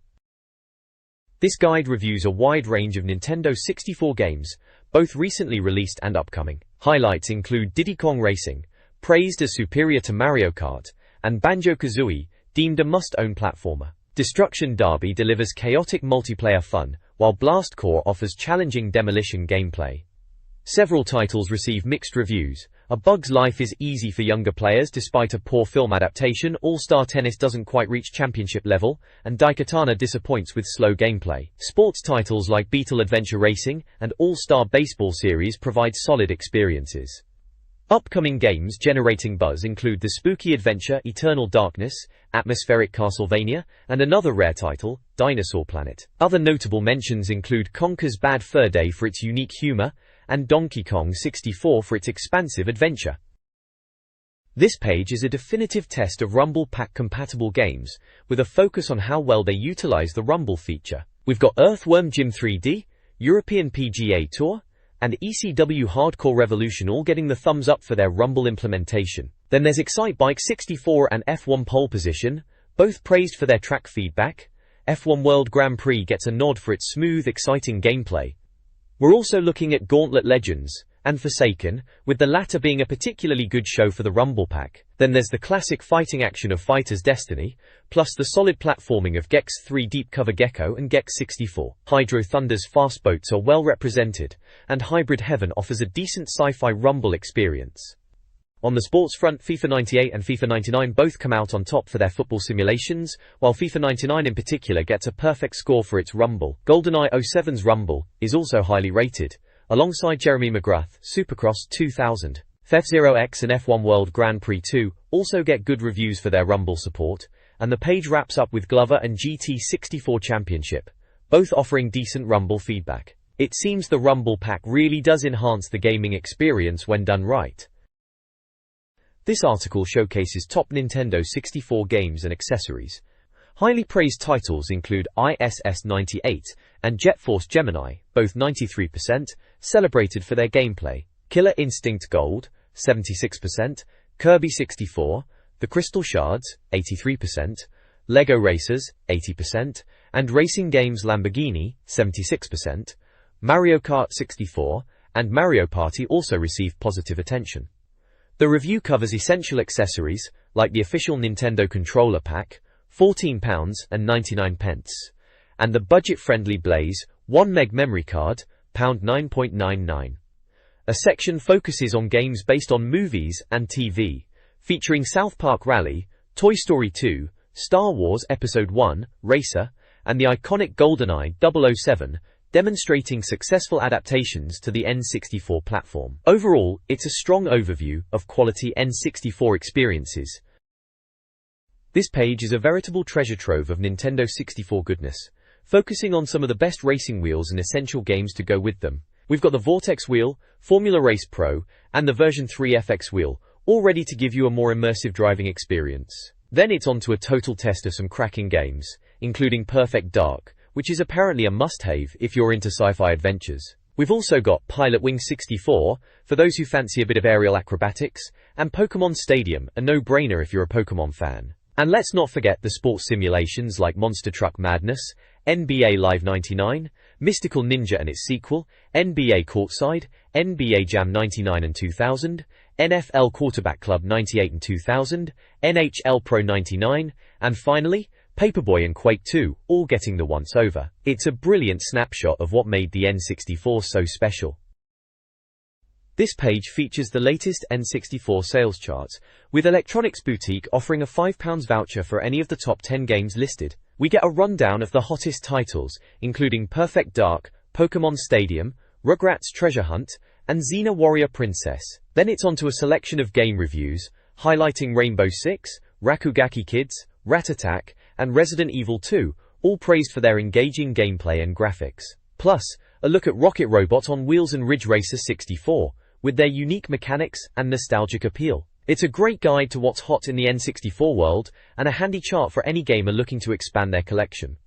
This guide reviews a wide range of Nintendo 64 games, both recently released and upcoming. Highlights include Diddy Kong Racing, praised as superior to Mario Kart, and Banjo-Kazooie, deemed a must-own platformer. Destruction Derby delivers chaotic multiplayer fun, while Blast Corps offers challenging demolition gameplay. Several titles receive mixed reviews. A Bug's Life is easy for younger players despite a poor film adaptation, All-Star Tennis doesn't quite reach championship level, and Daikatana disappoints with slow gameplay. Sports titles like Beetle Adventure Racing and All-Star Baseball Series provide solid experiences. Upcoming games generating buzz include The Spooky Adventure Eternal Darkness, Atmospheric Castlevania, and another rare title, Dinosaur Planet. Other notable mentions include Conker's Bad Fur Day for its unique humor, and Donkey Kong 64 for its expansive adventure. This page is a definitive test of Rumble Pack compatible games, with a focus on how well they utilize the Rumble feature. We've got Earthworm Jim 3D, European PGA Tour, and ECW Hardcore Revolution all getting the thumbs up for their Rumble implementation. Then there's Excitebike 64 and F1 Pole Position, both praised for their track feedback. F1 World Grand Prix gets a nod for its smooth, exciting gameplay. We're also looking at Gauntlet Legends and Forsaken, with the latter being a particularly good show for the Rumble Pack. Then there's the classic fighting action of Fighter's Destiny, plus the solid platforming of Gex 3 Deep Cover Gecko and Gex 64. Hydro Thunder's fast boats are well represented, and Hybrid Heaven offers a decent sci-fi Rumble experience. On the sports front, FIFA 98 and FIFA 99 both come out on top for their football simulations, while FIFA 99 in particular gets a perfect score for its Rumble. GoldenEye 07's Rumble is also highly rated, alongside Jeremy McGrath, Supercross 2000. F0X and F1 World Grand Prix 2 also get good reviews for their Rumble support, and the page wraps up with Glover and GT64 Championship, both offering decent Rumble feedback. It seems the Rumble Pack really does enhance the gaming experience when done right. This article showcases top Nintendo 64 games and accessories. Highly praised titles include ISS 98 and Jet Force Gemini, both 93%, celebrated for their gameplay. Killer Instinct Gold, 76%, Kirby 64, The Crystal Shards, 83%, Lego Racers, 80%, and Racing Games Lamborghini, 76%. Mario Kart 64 and Mario Party also received positive attention. The review covers essential accessories, like the official Nintendo controller pack, £14.99, and the budget-friendly Blaze 1 meg memory card, £9.99. A section focuses on games based on movies and TV, featuring South Park Rally, Toy Story 2, Star Wars Episode 1, Racer, and the iconic GoldenEye 007, demonstrating successful adaptations to the N64 platform. Overall, it's a strong overview of quality N64 experiences. This page is a veritable treasure trove of Nintendo 64 goodness, focusing on some of the best racing wheels and essential games to go with them. We've got the Vortex wheel, Formula Race Pro, and the version 3 FX wheel, all ready to give you a more immersive driving experience. Then it's on to a total test of some cracking games, including Perfect Dark, which is apparently a must-have if you're into sci-fi adventures. We've also got Pilot Wing 64, for those who fancy a bit of aerial acrobatics, and Pokémon Stadium, a no-brainer if you're a Pokémon fan. And let's not forget the sports simulations like Monster Truck Madness, NBA Live 99, Mystical Ninja and its sequel, NBA Courtside, NBA Jam 99 and 2000, NFL Quarterback Club 98 and 2000, NHL Pro 99, and finally, Paperboy and Quake 2, all getting the once-over. It's a brilliant snapshot of what made the N64 so special. This page features the latest N64 sales charts, with Electronics Boutique offering a £5 voucher for any of the top 10 games listed. We get a rundown of the hottest titles, including Perfect Dark, Pokémon Stadium, Rugrats Treasure Hunt, and Xena Warrior Princess. Then it's on to a selection of game reviews, highlighting Rainbow Six, Rakugaki Kids, Rat Attack, and Resident Evil 2, all praised for their engaging gameplay and graphics. Plus, a look at Rocket Robot on Wheels and Ridge Racer 64, with their unique mechanics and nostalgic appeal. It's a great guide to what's hot in the N64 world, and a handy chart for any gamer looking to expand their collection.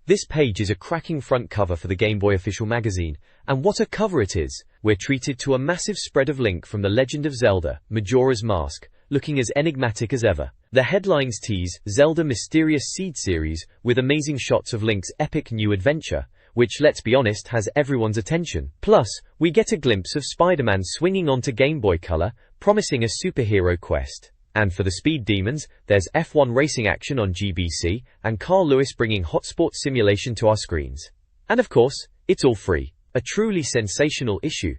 This page is a cracking front cover for the Game Boy official magazine, and what a cover it is! We're treated to a massive spread of Link from The Legend of Zelda, Majora's Mask, looking as enigmatic as ever. The headlines tease Zelda Mysterious Seed Series with amazing shots of Link's epic new adventure, which, let's be honest, has everyone's attention. Plus, we get a glimpse of Spider-Man swinging onto Game Boy Color, promising a superhero quest. And for the speed demons, there's F1 racing action on GBC, and Carl Lewis bringing hot sports simulation to our screens. And of course, it's all free. A truly sensational issue.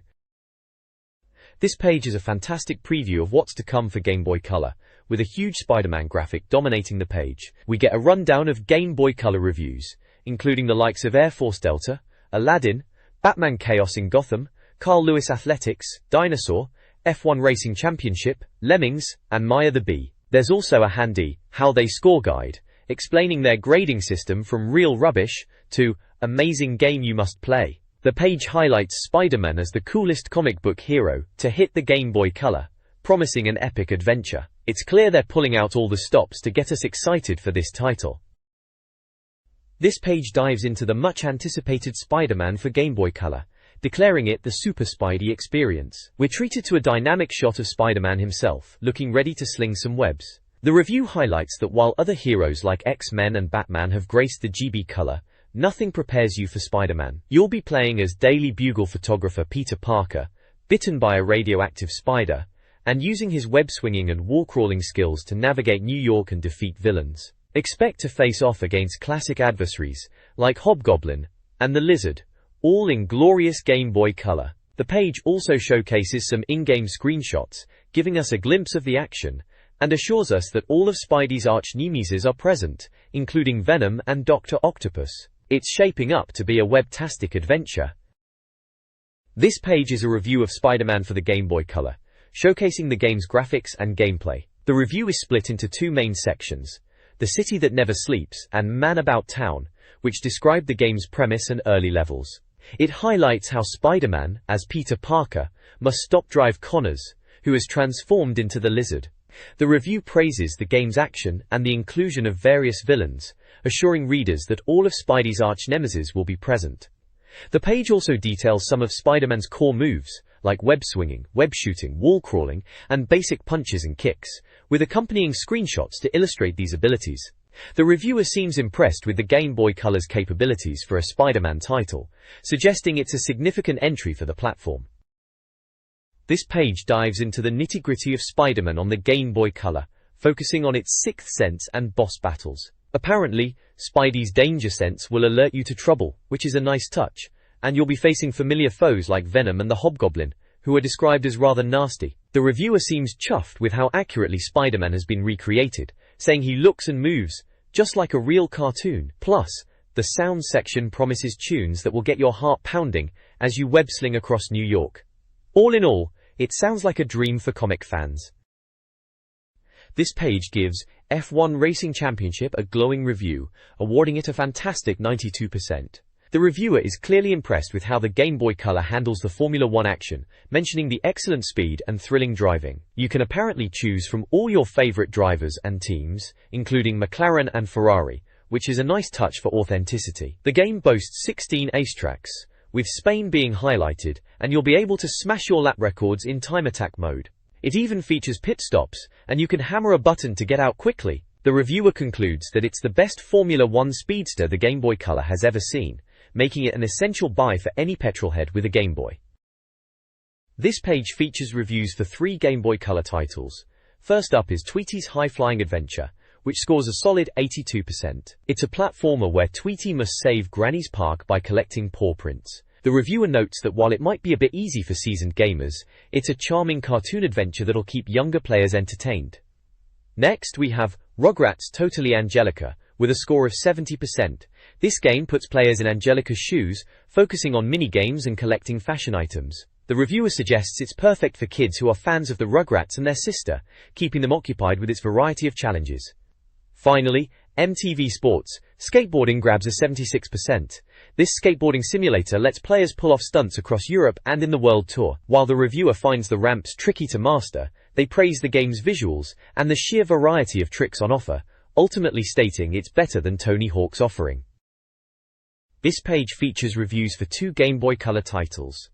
This page is a fantastic preview of what's to come for Game Boy Color, with a huge Spider-Man graphic dominating the page. We get a rundown of Game Boy Color reviews, including the likes of Air Force Delta, Aladdin, Batman Chaos in Gotham, Carl Lewis Athletics, Dinosaur, F1 Racing Championship, Lemmings, and Maya the Bee. There's also a handy How They Score guide, explaining their grading system from real rubbish to amazing game you must play. The page highlights Spider-Man as the coolest comic book hero to hit the Game Boy Color, promising an epic adventure. It's clear they're pulling out all the stops to get us excited for this title. This page dives into the much-anticipated Spider-Man for Game Boy Color, declaring it the Super Spidey experience. We're treated to a dynamic shot of Spider-Man himself, looking ready to sling some webs. The review highlights that while other heroes like X-Men and Batman have graced the GB color, nothing prepares you for Spider-Man. You'll be playing as Daily Bugle photographer Peter Parker, bitten by a radioactive spider, and using his web-swinging and wall-crawling skills to navigate New York and defeat villains. Expect to face off against classic adversaries, like Hobgoblin and the Lizard, all in glorious Game Boy Color. The page also showcases some in-game screenshots, giving us a glimpse of the action, and assures us that all of Spidey's arch-nemesis are present, including Venom and Dr. Octopus. It's shaping up to be a web-tastic adventure. This page is a review of Spider-Man for the Game Boy Color, showcasing the game's graphics and gameplay. The review is split into two main sections: The City That Never Sleeps and Man About Town, which describe the game's premise and early levels. It highlights how Spider-Man, as Peter Parker, must stop Drive Connors, who is transformed into the Lizard. The review praises the game's action and the inclusion of various villains, assuring readers that all of Spidey's arch-nemesis will be present. The page also details some of Spider-Man's core moves, like web-swinging, web-shooting, wall-crawling, and basic punches and kicks, with accompanying screenshots to illustrate these abilities. The reviewer seems impressed with the Game Boy Color's capabilities for a Spider-Man title, suggesting it's a significant entry for the platform. This page dives into the nitty-gritty of Spider-Man on the Game Boy Color, focusing on its sixth sense and boss battles. Apparently, Spidey's danger sense will alert you to trouble, which is a nice touch, and you'll be facing familiar foes like Venom and the Hobgoblin, who are described as rather nasty. The reviewer seems chuffed with how accurately Spider-Man has been recreated, saying he looks and moves just like a real cartoon. Plus, the sound section promises tunes that will get your heart pounding as you web-sling across New York. All in all, it sounds like a dream for comic fans. This page gives F1 Racing Championship a glowing review, awarding it a fantastic 92%. The reviewer is clearly impressed with how the Game Boy Color handles the Formula One action, mentioning the excellent speed and thrilling driving. You can apparently choose from all your favorite drivers and teams, including McLaren and Ferrari, which is a nice touch for authenticity. The game boasts 16 ace-tracks, with Spain being highlighted, and you'll be able to smash your lap records in time attack mode. It even features pit stops, and you can hammer a button to get out quickly. The reviewer concludes that it's the best Formula One speedster the Game Boy Color has ever seen, making it an essential buy for any petrolhead with a Game Boy. This page features reviews for 3 Game Boy Color titles. First up is Tweety's High-Flying Adventure, which scores a solid 82%. It's a platformer where Tweety must save Granny's Park by collecting paw prints. The reviewer notes that while it might be a bit easy for seasoned gamers, it's a charming cartoon adventure that'll keep younger players entertained. Next, we have Rugrats Totally Angelica, with a score of 70%. This game puts players in Angelica's shoes, focusing on mini-games and collecting fashion items. The reviewer suggests it's perfect for kids who are fans of the Rugrats and their sister, keeping them occupied with its variety of challenges. Finally, MTV Sports Skateboarding grabs a 76%. This skateboarding simulator lets players pull off stunts across Europe and in the World Tour. While the reviewer finds the ramps tricky to master, they praise the game's visuals and the sheer variety of tricks on offer, ultimately stating it's better than Tony Hawk's offering. This page features reviews for 2 Game Boy Color titles.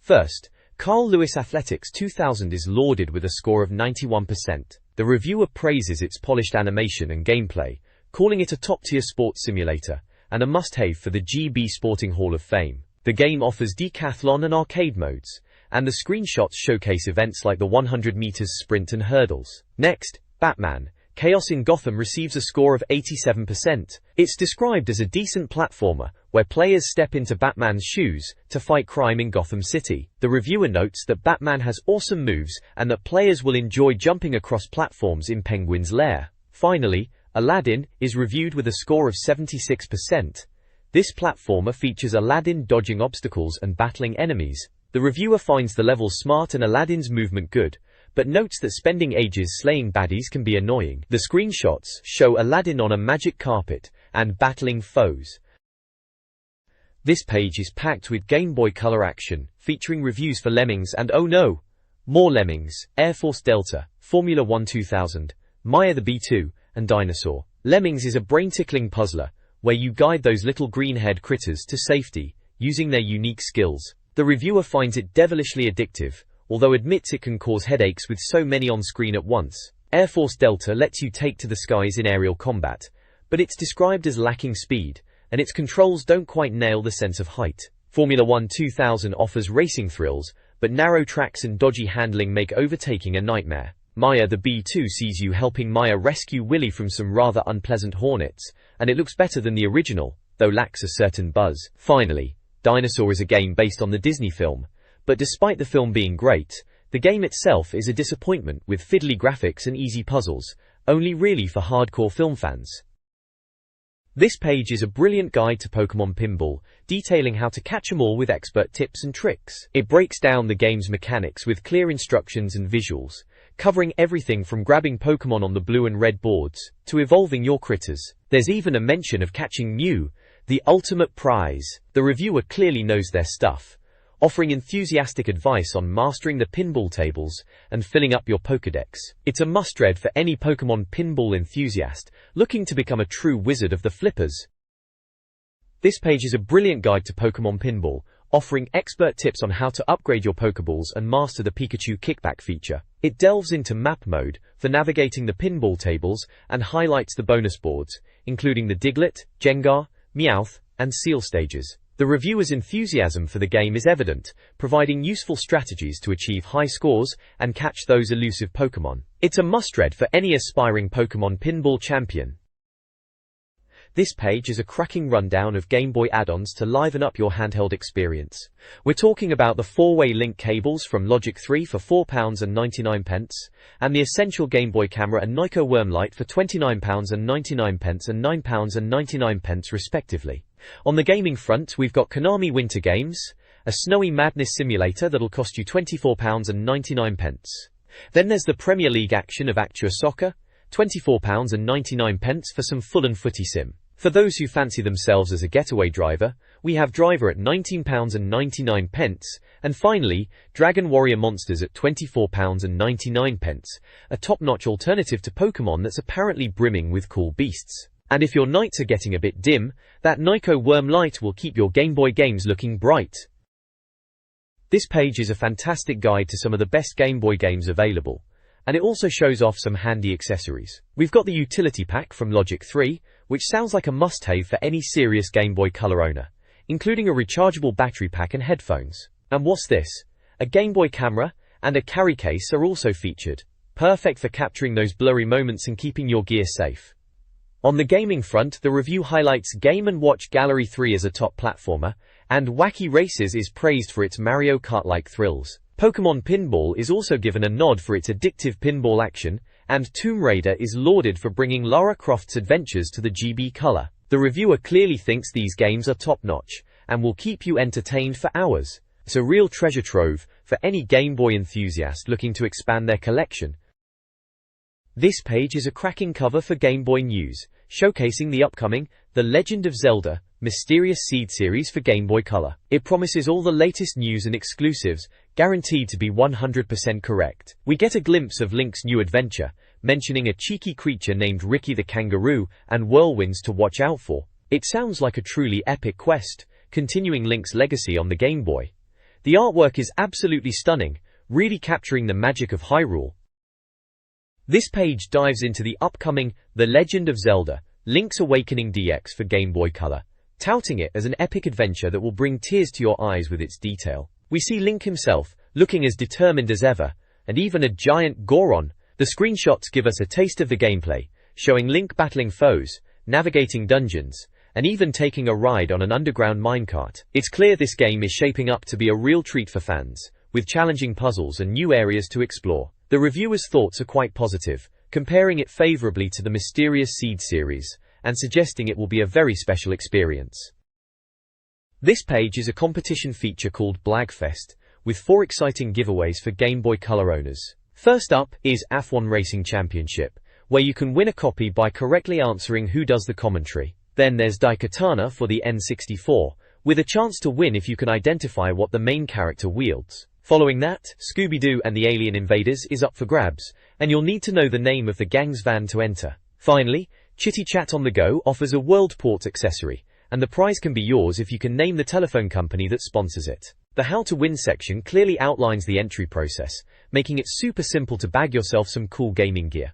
First, Carl Lewis Athletics 2000 is lauded with a score of 91%. The reviewer praises its polished animation and gameplay, calling it a top-tier sports simulator, and a must-have for the GB Sporting Hall of Fame. The game offers decathlon and arcade modes, and the screenshots showcase events like the 100 meters sprint and hurdles. Next, Batman Chaos in Gotham receives a score of 87%. It's described as a decent platformer, where players step into Batman's shoes to fight crime in Gotham City. The reviewer notes that Batman has awesome moves, and that players will enjoy jumping across platforms in Penguin's lair. Finally, Aladdin is reviewed with a score of 76%. This platformer features Aladdin dodging obstacles and battling enemies. The reviewer finds the levels smart and Aladdin's movement good, but notes that spending ages slaying baddies can be annoying. The screenshots show Aladdin on a magic carpet and battling foes. This page is packed with Game Boy Color action, featuring reviews for Lemmings and oh no, more Lemmings, Air Force Delta, Formula One 2000, Maya the B2, and Dinosaur. Lemmings is a brain-tickling puzzler, where you guide those little green-haired critters to safety, using their unique skills. The reviewer finds it devilishly addictive, although admits it can cause headaches with so many on screen at once. Air Force Delta lets you take to the skies in aerial combat, but it's described as lacking speed, and its controls don't quite nail the sense of height. Formula 1 2000 offers racing thrills, but narrow tracks and dodgy handling make overtaking a nightmare. Maya the B2 sees you helping Maya rescue Willy from some rather unpleasant hornets, and it looks better than the original, though lacks a certain buzz. Finally, Dinosaur is a game based on the Disney film, but despite the film being great, the game itself is a disappointment with fiddly graphics and easy puzzles, only really for hardcore film fans. This page is a brilliant guide to Pokémon Pinball, detailing how to catch 'em all with expert tips and tricks. It breaks down the game's mechanics with clear instructions and visuals, covering everything from grabbing Pokémon on the blue and red boards, to evolving your critters. There's even a mention of catching Mew, the ultimate prize. The reviewer clearly knows their stuff, offering enthusiastic advice on mastering the pinball tables and filling up your Pokédex. It's a must-read for any Pokémon pinball enthusiast looking to become a true wizard of the flippers. This page is a brilliant guide to Pokémon Pinball, offering expert tips on how to upgrade your Pokéballs and master the Pikachu kickback feature. It delves into map mode for navigating the pinball tables and highlights the bonus boards, including the Diglett, Gengar, Meowth, and Seal stages. The reviewer's enthusiasm for the game is evident, providing useful strategies to achieve high scores and catch those elusive Pokémon. It's a must-read for any aspiring Pokémon pinball champion. This page is a cracking rundown of Game Boy add-ons to liven up your handheld experience. We're talking about the 4-way link cables from Logic 3 for £4.99, and the essential Game Boy camera and Nyko Wormlight for £29.99 and £9.99 respectively. On the gaming front, we've got Konami Winter Games, a snowy madness simulator that'll cost you £24.99. Then there's the Premier League action of Actua Soccer, £24.99 for some full-on footy sim. For those who fancy themselves as a getaway driver, we have Driver at £19.99, and finally, Dragon Warrior Monsters at £24.99, a top-notch alternative to Pokémon that's apparently brimming with cool beasts. And if your nights are getting a bit dim, that Nyko Wormlight will keep your Game Boy games looking bright. This page is a fantastic guide to some of the best Game Boy games available, and it also shows off some handy accessories. We've got the Utility Pack from Logic 3, which sounds like a must-have for any serious Game Boy Color owner, including a rechargeable battery pack and headphones. And what's this? A Game Boy camera and a carry case are also featured, perfect for capturing those blurry moments and keeping your gear safe. On the gaming front, the review highlights Game & Watch Gallery 3 as a top platformer, and Wacky Races is praised for its Mario Kart-like thrills. Pokémon Pinball is also given a nod for its addictive pinball action, and Tomb Raider is lauded for bringing Lara Croft's adventures to the GB Color. The reviewer clearly thinks these games are top-notch, and will keep you entertained for hours. It's a real treasure trove for any Game Boy enthusiast looking to expand their collection. This page is a cracking cover for Game Boy News, showcasing the upcoming The Legend of Zelda Mysterious Seed series for Game Boy Color. It promises all the latest news and exclusives, guaranteed to be 100% correct. We get a glimpse of Link's new adventure, mentioning a cheeky creature named Ricky the Kangaroo and whirlwinds to watch out for. It sounds like a truly epic quest, continuing Link's legacy on the Game Boy. The artwork is absolutely stunning, really capturing the magic of Hyrule. This page dives into the upcoming The Legend of Zelda Link's Awakening DX for Game Boy Color, touting it as an epic adventure that will bring tears to your eyes with its detail. We see Link himself, looking as determined as ever, and even a giant Goron. The screenshots give us a taste of the gameplay, showing Link battling foes, navigating dungeons, and even taking a ride on an underground minecart. It's clear this game is shaping up to be a real treat for fans, with challenging puzzles and new areas to explore. The reviewer's thoughts are quite positive, comparing it favorably to the Mysterious Seed series, and suggesting it will be a very special experience. This page is a competition feature called Blagfest, with 4 exciting giveaways for Game Boy Color owners. First up is F1 Racing Championship, where you can win a copy by correctly answering who does the commentary. Then there's Daikatana for the N64, with a chance to win if you can identify what the main character wields. Following that, Scooby-Doo and the Alien Invaders is up for grabs, and you'll need to know the name of the gang's van to enter. Finally, Chitty Chat on the Go offers a world port accessory, and the prize can be yours if you can name the telephone company that sponsors it. The How to Win section clearly outlines the entry process, making it super simple to bag yourself some cool gaming gear.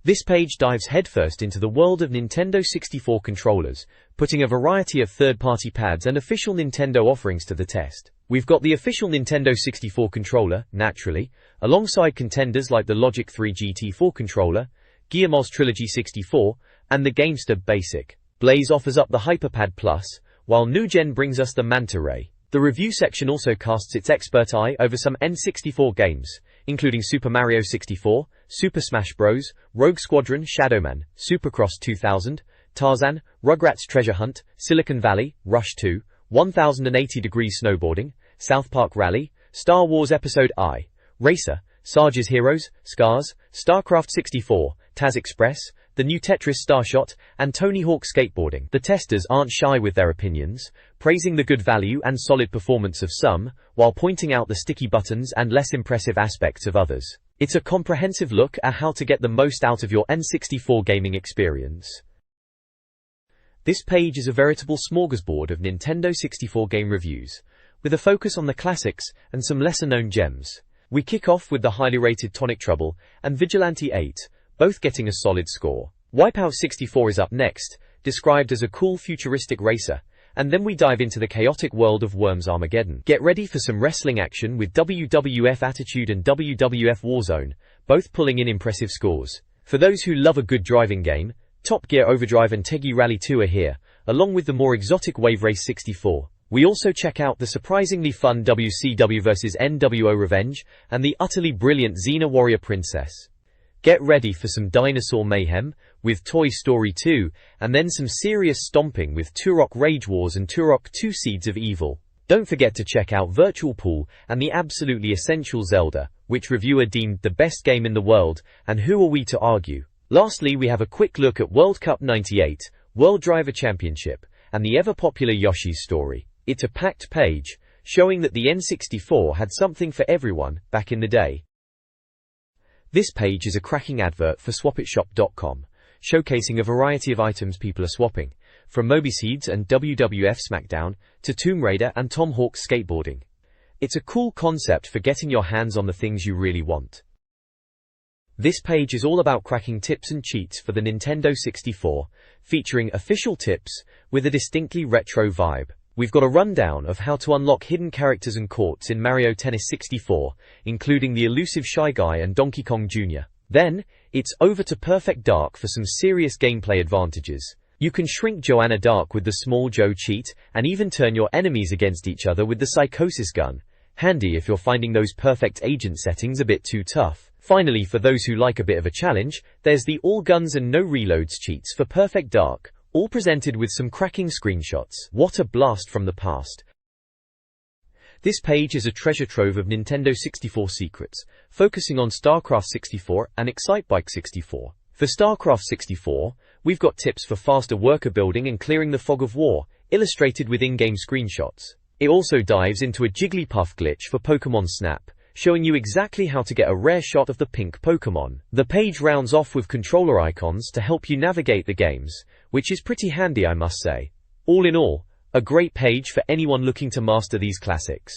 This page dives headfirst into the world of Nintendo 64 controllers, putting a variety of third-party pads and official Nintendo offerings to the test. We've got the official Nintendo 64 controller, naturally, alongside contenders like the Logic 3 GT4 controller, Guillemot's Trilogy 64, and the GameStop Basic. Blaze offers up the HyperPad Plus, while New Gen brings us the Manta Ray. The review section also casts its expert eye over some N64 games, including Super Mario 64, Super Smash Bros., Rogue Squadron, Shadowman, Supercross 2000, Tarzan, Rugrats Treasure Hunt, Silicon Valley, Rush 2, 1080 Degrees Snowboarding, South Park Rally, Star Wars Episode I, Racer, Sarge's Heroes, Scars, StarCraft 64, Taz Express, the new Tetris Starshot, and Tony Hawk Skateboarding. The testers aren't shy with their opinions, praising the good value and solid performance of some, while pointing out the sticky buttons and less impressive aspects of others. It's a comprehensive look at how to get the most out of your N64 gaming experience. This page is a veritable smorgasbord of Nintendo 64 game reviews, with a focus on the classics and some lesser-known gems. We kick off with the highly rated Tonic Trouble and Vigilante 8, both getting a solid score. Wipeout 64 is up next, described as a cool futuristic racer, and then we dive into the chaotic world of Worms Armageddon. Get ready for some wrestling action with WWF Attitude and WWF Warzone, both pulling in impressive scores. For those who love a good driving game, Top Gear Overdrive and Teggy Rally 2 are here, along with the more exotic Wave Race 64. We also check out the surprisingly fun WCW vs NWO Revenge and the utterly brilliant Xena Warrior Princess. Get ready for some dinosaur mayhem with Toy Story 2, and then some serious stomping with Turok Rage Wars and Turok 2 Seeds of Evil. Don't forget to check out Virtual Pool and the absolutely essential Zelda, which reviewer deemed the best game in the world, and who are we to argue? Lastly, we have a quick look at World Cup 98, World Driver Championship, and the ever-popular Yoshi's Story. It's a packed page, showing that the N64 had something for everyone back in the day. This page is a cracking advert for swapitshop.com, showcasing a variety of items people are swapping, from Moby Seeds and WWF SmackDown to Tomb Raider and Tom Hawk's Skateboarding. It's a cool concept for getting your hands on the things you really want. This page is all about cracking tips and cheats for the Nintendo 64, featuring official tips with a distinctly retro vibe. We've got a rundown of how to unlock hidden characters and courts in Mario Tennis 64, including the elusive Shy Guy and Donkey Kong Jr. Then, it's over to Perfect Dark for some serious gameplay advantages. You can shrink Joanna Dark with the Small Joe cheat, and even turn your enemies against each other with the Psychosis gun. Handy if you're finding those perfect agent settings a bit too tough. Finally, for those who like a bit of a challenge, there's the All Guns and No Reloads cheats for Perfect Dark, all presented with some cracking screenshots. What a blast from the past. This page is a treasure trove of Nintendo 64 secrets, focusing on StarCraft 64 and Excitebike 64. For StarCraft 64, we've got tips for faster worker building and clearing the fog of war, illustrated with in-game screenshots. It also dives into a Jigglypuff glitch for Pokemon Snap, showing you exactly how to get a rare shot of the pink Pokemon. The page rounds off with controller icons to help you navigate the games, which is pretty handy, I must say. All in all, a great page for anyone looking to master these classics.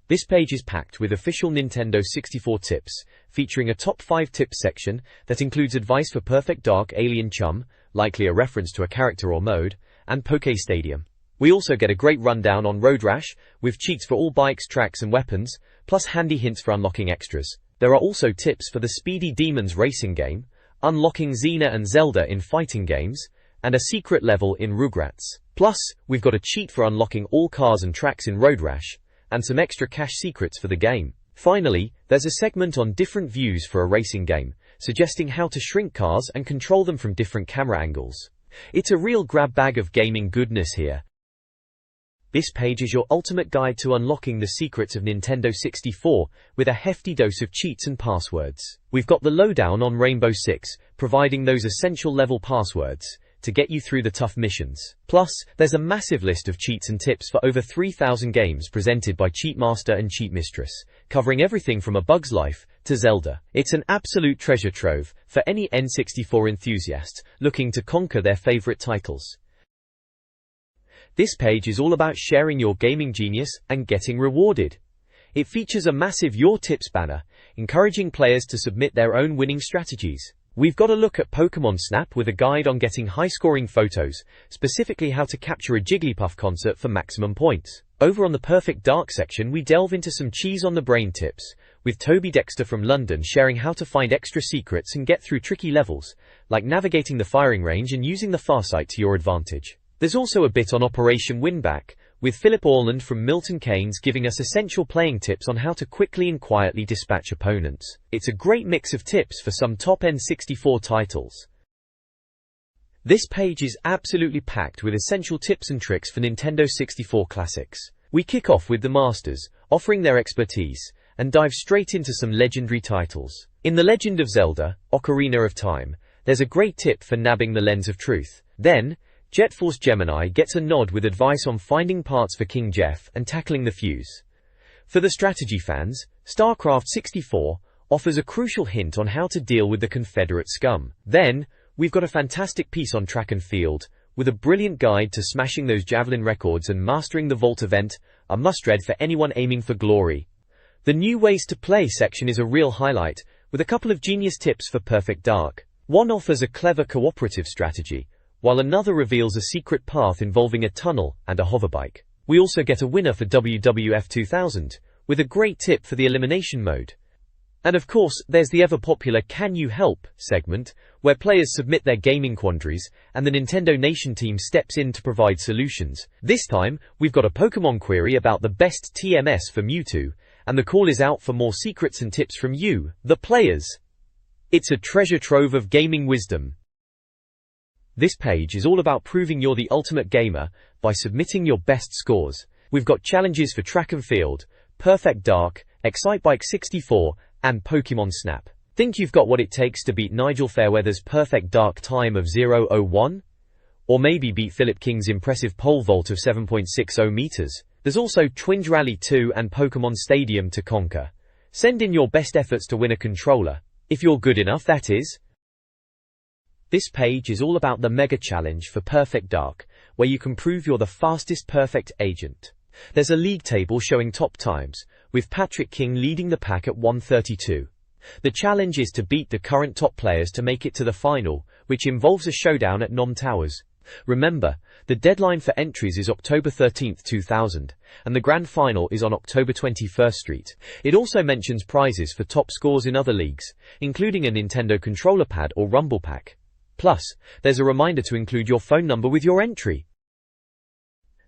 This page is packed with official Nintendo 64 tips, featuring a top 5 tips section that includes advice for Perfect Dark Alien Chum, likely a reference to a character or mode, and Poke Stadium. We also get a great rundown on Road Rash, with cheats for all bikes, tracks and weapons, plus handy hints for unlocking extras. There are also tips for the Speedy Demons racing game, unlocking Xena and Zelda in fighting games, and a secret level in Rugrats. Plus, we've got a cheat for unlocking all cars and tracks in Road Rash, and some extra cache secrets for the game. Finally, there's a segment on different views for a racing game, suggesting how to shrink cars and control them from different camera angles. It's a real grab bag of gaming goodness here. This page is your ultimate guide to unlocking the secrets of Nintendo 64, with a hefty dose of cheats and passwords. We've got the lowdown on Rainbow Six, providing those essential level passwords to get you through the tough missions. Plus, there's a massive list of cheats and tips for over 3,000 games presented by Cheatmaster and Cheat Mistress, covering everything from A Bug's Life to Zelda. It's an absolute treasure trove for any N64 enthusiast looking to conquer their favorite titles. This page is all about sharing your gaming genius and getting rewarded. It features a massive Your Tips banner, encouraging players to submit their own winning strategies. We've got a look at Pokemon Snap with a guide on getting high-scoring photos, specifically how to capture a Jigglypuff concert for maximum points. Over on the Perfect Dark section, we delve into some cheese-on-the-brain tips, with Toby Dexter from London sharing how to find extra secrets and get through tricky levels, like navigating the firing range and using the Farsight to your advantage. There's also a bit on Operation Winback, with Philip Orland from Milton Keynes giving us essential playing tips on how to quickly and quietly dispatch opponents. It's a great mix of tips for some top N64 titles. This page is absolutely packed with essential tips and tricks for Nintendo 64 classics. We kick off with the masters, offering their expertise, and dive straight into some legendary titles. In The Legend of Zelda, Ocarina of Time, there's a great tip for nabbing the Lens of Truth. Then, Jet Force Gemini gets a nod with advice on finding parts for King Jeff and tackling the fuse. For the strategy fans, StarCraft 64 offers a crucial hint on how to deal with the Confederate scum. Then, we've got a fantastic piece on track and field, with a brilliant guide to smashing those javelin records and mastering the vault event, a must-read for anyone aiming for glory. The New Ways to Play section is a real highlight, with a couple of genius tips for Perfect Dark. One offers a clever cooperative strategy, while another reveals a secret path involving a tunnel and a hoverbike. We also get a winner for WWF 2000, with a great tip for the elimination mode. And of course, there's the ever-popular Can You Help segment, where players submit their gaming quandaries, and the Nintendo Nation team steps in to provide solutions. This time, we've got a Pokemon query about the best TMS for Mewtwo, and the call is out for more secrets and tips from you, the players. It's a treasure trove of gaming wisdom. This page is all about proving you're the ultimate gamer by submitting your best scores. We've got challenges for Track and Field, Perfect Dark, Excitebike 64, and Pokemon Snap. Think you've got what it takes to beat Nigel Fairweather's Perfect Dark time of 0:01? Or maybe beat Philip King's impressive pole vault of 7.60 meters. There's also Twinge Rally 2 and Pokemon Stadium to conquer. Send in your best efforts to win a controller. If you're good enough, that is. This page is all about the Mega Challenge for Perfect Dark, where you can prove you're the fastest perfect agent. There's a league table showing top times, with Patrick King leading the pack at 1:32. The challenge is to beat the current top players to make it to the final, which involves a showdown at Nom Towers. Remember, the deadline for entries is October 13, 2000, and the grand final is on October 21st Street. It also mentions prizes for top scores in other leagues, including a Nintendo controller pad or Rumble Pack. Plus, there's a reminder to include your phone number with your entry.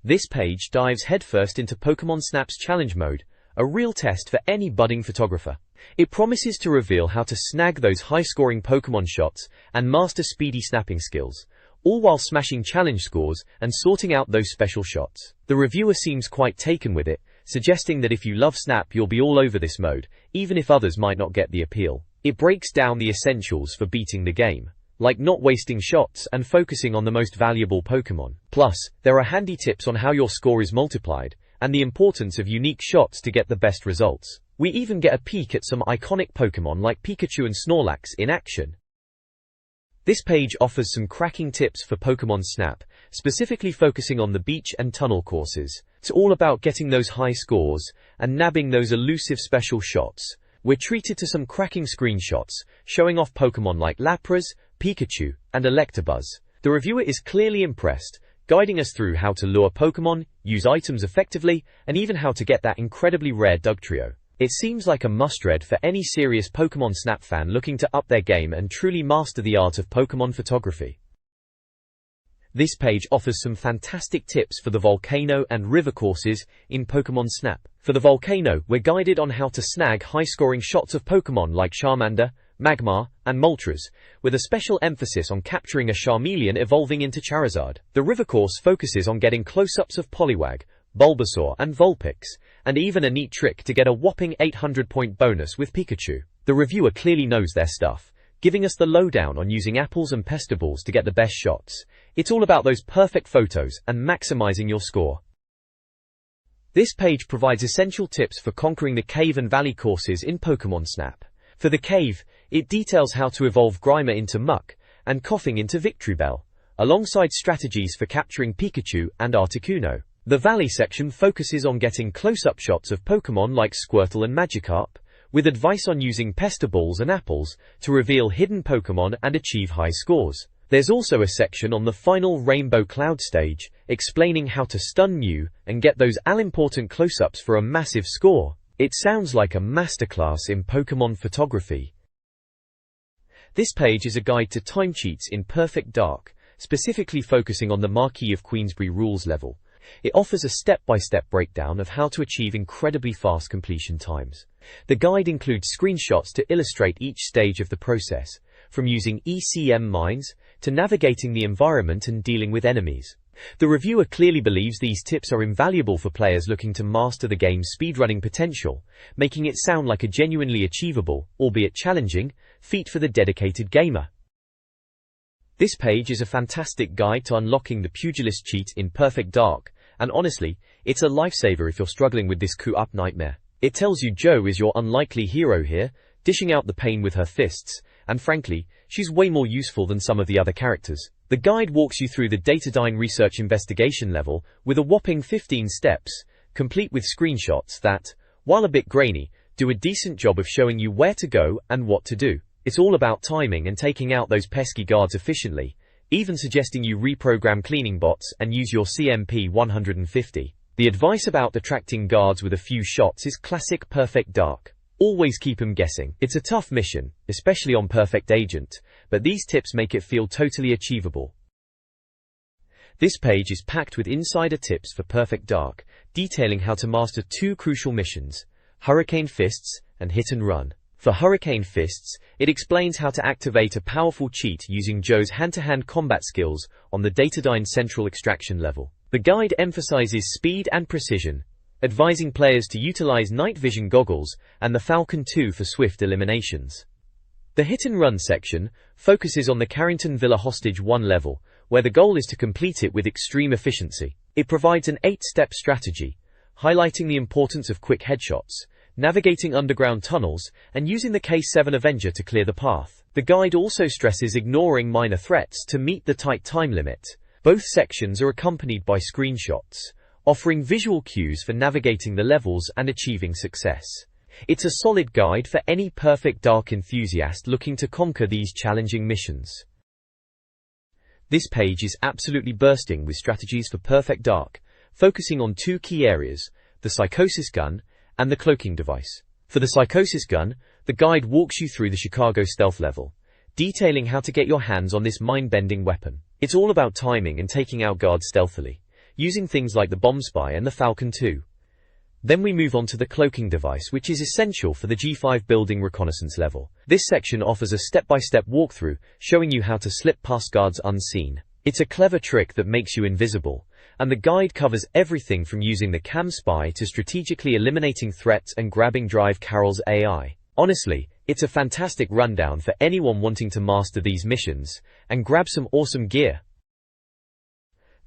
This page dives headfirst into Pokemon Snap's challenge mode, a real test for any budding photographer. It promises to reveal how to snag those high-scoring Pokemon shots and master speedy snapping skills, all while smashing challenge scores and sorting out those special shots. The reviewer seems quite taken with it, suggesting that if you love Snap, you'll be all over this mode, even if others might not get the appeal. It breaks down the essentials for beating the game, like not wasting shots and focusing on the most valuable Pokemon. Plus, there are handy tips on how your score is multiplied, and the importance of unique shots to get the best results. We even get a peek at some iconic Pokemon like Pikachu and Snorlax in action. This page offers some cracking tips for Pokemon Snap, specifically focusing on the beach and tunnel courses. It's all about getting those high scores and nabbing those elusive special shots. We're treated to some cracking screenshots, showing off Pokemon like Lapras, Pikachu, and Electabuzz. The reviewer is clearly impressed, guiding us through how to lure Pokemon, use items effectively, and even how to get that incredibly rare Dugtrio. It seems like a must-read for any serious Pokemon Snap fan looking to up their game and truly master the art of Pokemon photography. This page offers some fantastic tips for the volcano and river courses in Pokemon Snap. For the volcano, we're guided on how to snag high-scoring shots of Pokemon like Charmander, Magmar, and Moltres, with a special emphasis on capturing a Charmeleon evolving into Charizard. The river course focuses on getting close-ups of Poliwag, Bulbasaur, and Vulpix, and even a neat trick to get a whopping 800-point bonus with Pikachu. The reviewer clearly knows their stuff, giving us the lowdown on using apples and pestables to get the best shots. It's all about those perfect photos and maximizing your score. This page provides essential tips for conquering the cave and valley courses in Pokemon Snap. For the cave, it details how to evolve Grimer into Muck and Coughing into Victreebel, alongside strategies for capturing Pikachu and Articuno. The Valley section focuses on getting close-up shots of Pokémon like Squirtle and Magikarp, with advice on using Pester Balls and Apples to reveal hidden Pokémon and achieve high scores. There's also a section on the final Rainbow Cloud stage, explaining how to stun Mew and get those all-important close-ups for a massive score. It sounds like a masterclass in Pokémon photography. This page is a guide to time cheats in Perfect Dark, specifically focusing on the Marquis of Queensberry rules level. It offers a step-by-step breakdown of how to achieve incredibly fast completion times. The guide includes screenshots to illustrate each stage of the process, from using ECM mines to navigating the environment and dealing with enemies. The reviewer clearly believes these tips are invaluable for players looking to master the game's speedrunning potential, making it sound like a genuinely achievable, albeit challenging, feat for the dedicated gamer. This page is a fantastic guide to unlocking the Pugilist cheat in Perfect Dark, and honestly, it's a lifesaver if you're struggling with this queue-up nightmare. It tells you Joe is your unlikely hero here, dishing out the pain with her fists, and frankly, she's way more useful than some of the other characters. The guide walks you through the Datadyne Research Investigation level with a whopping 15 steps, complete with screenshots that, while a bit grainy, do a decent job of showing you where to go and what to do. It's all about timing and taking out those pesky guards efficiently, even suggesting you reprogram cleaning bots and use your CMP 150. The advice about attracting guards with a few shots is classic Perfect Dark. Always keep them guessing. It's a tough mission, especially on Perfect Agent, but these tips make it feel totally achievable. This page is packed with insider tips for Perfect Dark, detailing how to master two crucial missions, Hurricane Fists and Hit and Run. For Hurricane Fists, it explains how to activate a powerful cheat using Joe's hand-to-hand combat skills on the Datadyne Central Extraction level. The guide emphasizes speed and precision, advising players to utilize night vision goggles and the Falcon 2 for swift eliminations. The Hit and Run section focuses on the Carrington Villa Hostage 1 level, where the goal is to complete it with extreme efficiency. It provides an 8-step strategy, highlighting the importance of quick headshots, navigating underground tunnels, and using the K7 Avenger to clear the path. The guide also stresses ignoring minor threats to meet the tight time limit. Both sections are accompanied by screenshots, offering visual cues for navigating the levels and achieving success. It's a solid guide for any Perfect Dark enthusiast looking to conquer these challenging missions. This page is absolutely bursting with strategies for Perfect Dark, focusing on two key areas, the Psychosis Gun and the Cloaking Device. For the Psychosis Gun, the guide walks you through the Chicago Stealth level, detailing how to get your hands on this mind-bending weapon. It's all about timing and taking out guards stealthily, using things like the Bomb Spy and the Falcon 2. Then we move on to the Cloaking Device, which is essential for the G5 building reconnaissance level. This section offers a step-by-step walkthrough, showing you how to slip past guards unseen. It's a clever trick that makes you invisible, and the guide covers everything from using the Cam Spy to strategically eliminating threats and grabbing Drive Carol's AI. Honestly, it's a fantastic rundown for anyone wanting to master these missions and grab some awesome gear.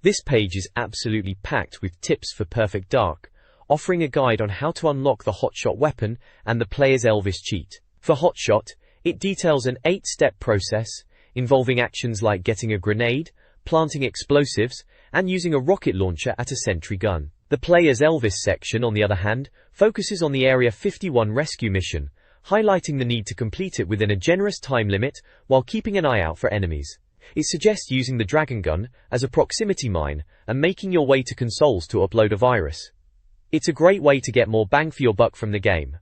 This page is absolutely packed with tips for Perfect Dark, offering a guide on how to unlock the Hotshot weapon and the player's Elvis cheat. For Hotshot, it details an 8-step process involving actions like getting a grenade, planting explosives, and using a rocket launcher at a sentry gun. The player's Elvis section, on the other hand, focuses on the Area 51 rescue mission, highlighting the need to complete it within a generous time limit while keeping an eye out for enemies. It suggests using the Dragon Gun as a proximity mine and making your way to consoles to upload a virus. It's a great way to get more bang for your buck from the game.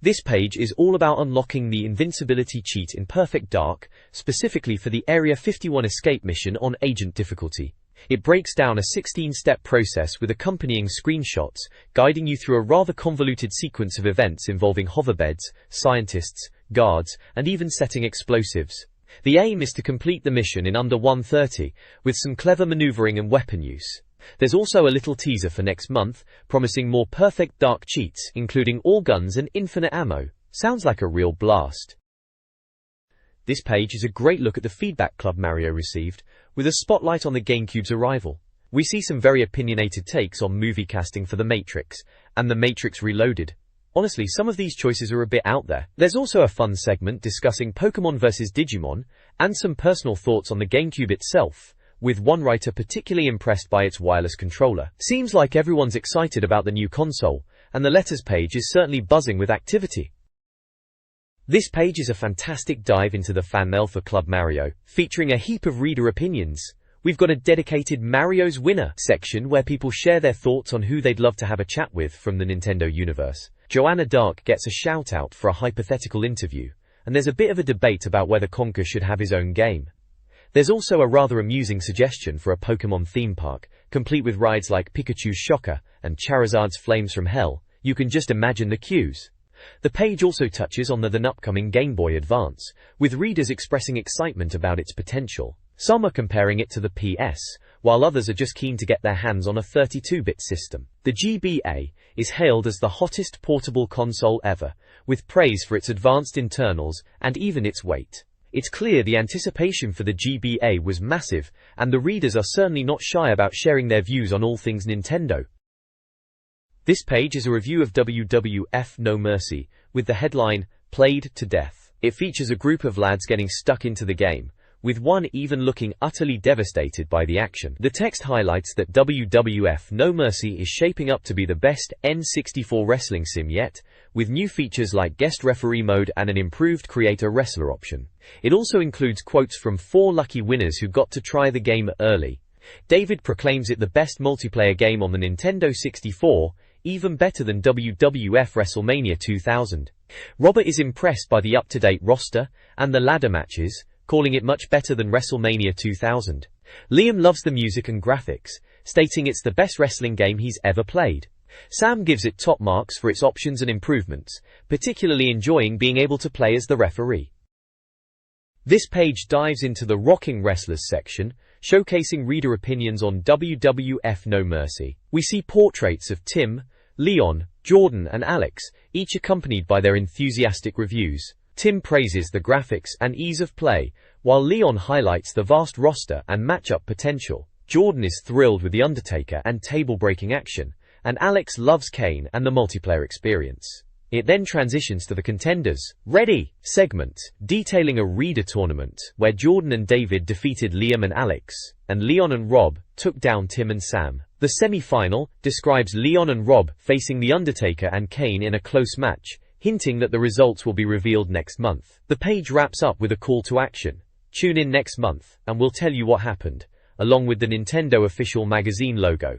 This page is all about unlocking the invincibility cheat in Perfect Dark, specifically for the Area 51 escape mission on Agent difficulty. It breaks down a 16-step process with accompanying screenshots, guiding you through a rather convoluted sequence of events involving hoverbeds, scientists, guards, and even setting explosives. The aim is to complete the mission in under 1:30, with some clever maneuvering and weapon use. There's also a little teaser for next month, promising more Perfect Dark cheats, including all guns and infinite ammo. Sounds like a real blast. This page is a great look at the feedback Club Mario received, with a spotlight on the GameCube's arrival. We see some very opinionated takes on movie casting for The Matrix and The Matrix Reloaded. Honestly, some of these choices are a bit out there. There's also a fun segment discussing Pokemon vs Digimon, and some personal thoughts on the GameCube itself, with one writer particularly impressed by its wireless controller. Seems like everyone's excited about the new console, and the letters page is certainly buzzing with activity. This page is a fantastic dive into the fan mail for Club Mario, featuring a heap of reader opinions. We've got a dedicated Mario's Winner section where people share their thoughts on who they'd love to have a chat with from the Nintendo universe. Joanna Dark gets a shout out for a hypothetical interview, and there's a bit of a debate about whether Conker should have his own game. There's also a rather amusing suggestion for a Pokemon theme park, complete with rides like Pikachu's Shocker and Charizard's Flames from Hell. You can just imagine the queues. The page also touches on the upcoming Game Boy Advance, with readers expressing excitement about its potential. Some are comparing it to the PS, while others are just keen to get their hands on a 32-bit system. The GBA is hailed as the hottest portable console ever, with praise for its advanced internals and even its weight. It's clear the anticipation for the GBA was massive, and the readers are certainly not shy about sharing their views on all things Nintendo. This page is a review of WWF No Mercy, with the headline, Played to Death. It features a group of lads getting stuck into the game, with one even looking utterly devastated by the action. The text highlights that WWF No Mercy is shaping up to be the best N64 wrestling sim yet, with new features like guest referee mode and an improved creator wrestler option. It also includes quotes from 4 lucky winners who got to try the game early. David proclaims it the best multiplayer game on the Nintendo 64, even better than WWF WrestleMania 2000. Robert is impressed by the up-to-date roster and the ladder matches, calling it much better than WrestleMania 2000. Liam loves the music and graphics, stating it's the best wrestling game he's ever played. Sam gives it top marks for its options and improvements, particularly enjoying being able to play as the referee. This page dives into the Rocking Wrestlers section, showcasing reader opinions on WWF No Mercy. We see portraits of Tim, Leon, Jordan and Alex, each accompanied by their enthusiastic reviews. Tim praises the graphics and ease of play, while Leon highlights the vast roster and matchup potential. Jordan is thrilled with the Undertaker and table-breaking action, and Alex loves Kane and the multiplayer experience. It then transitions to the Contenders Ready segment, detailing a reader tournament where Jordan and David defeated Liam and Alex, and Leon and Rob took down Tim and Sam. The semi-final describes Leon and Rob facing the Undertaker and Kane in a close match, hinting that the results will be revealed next month. The page wraps up with a call to action. Tune in next month, and we'll tell you what happened, along with the Nintendo official magazine logo.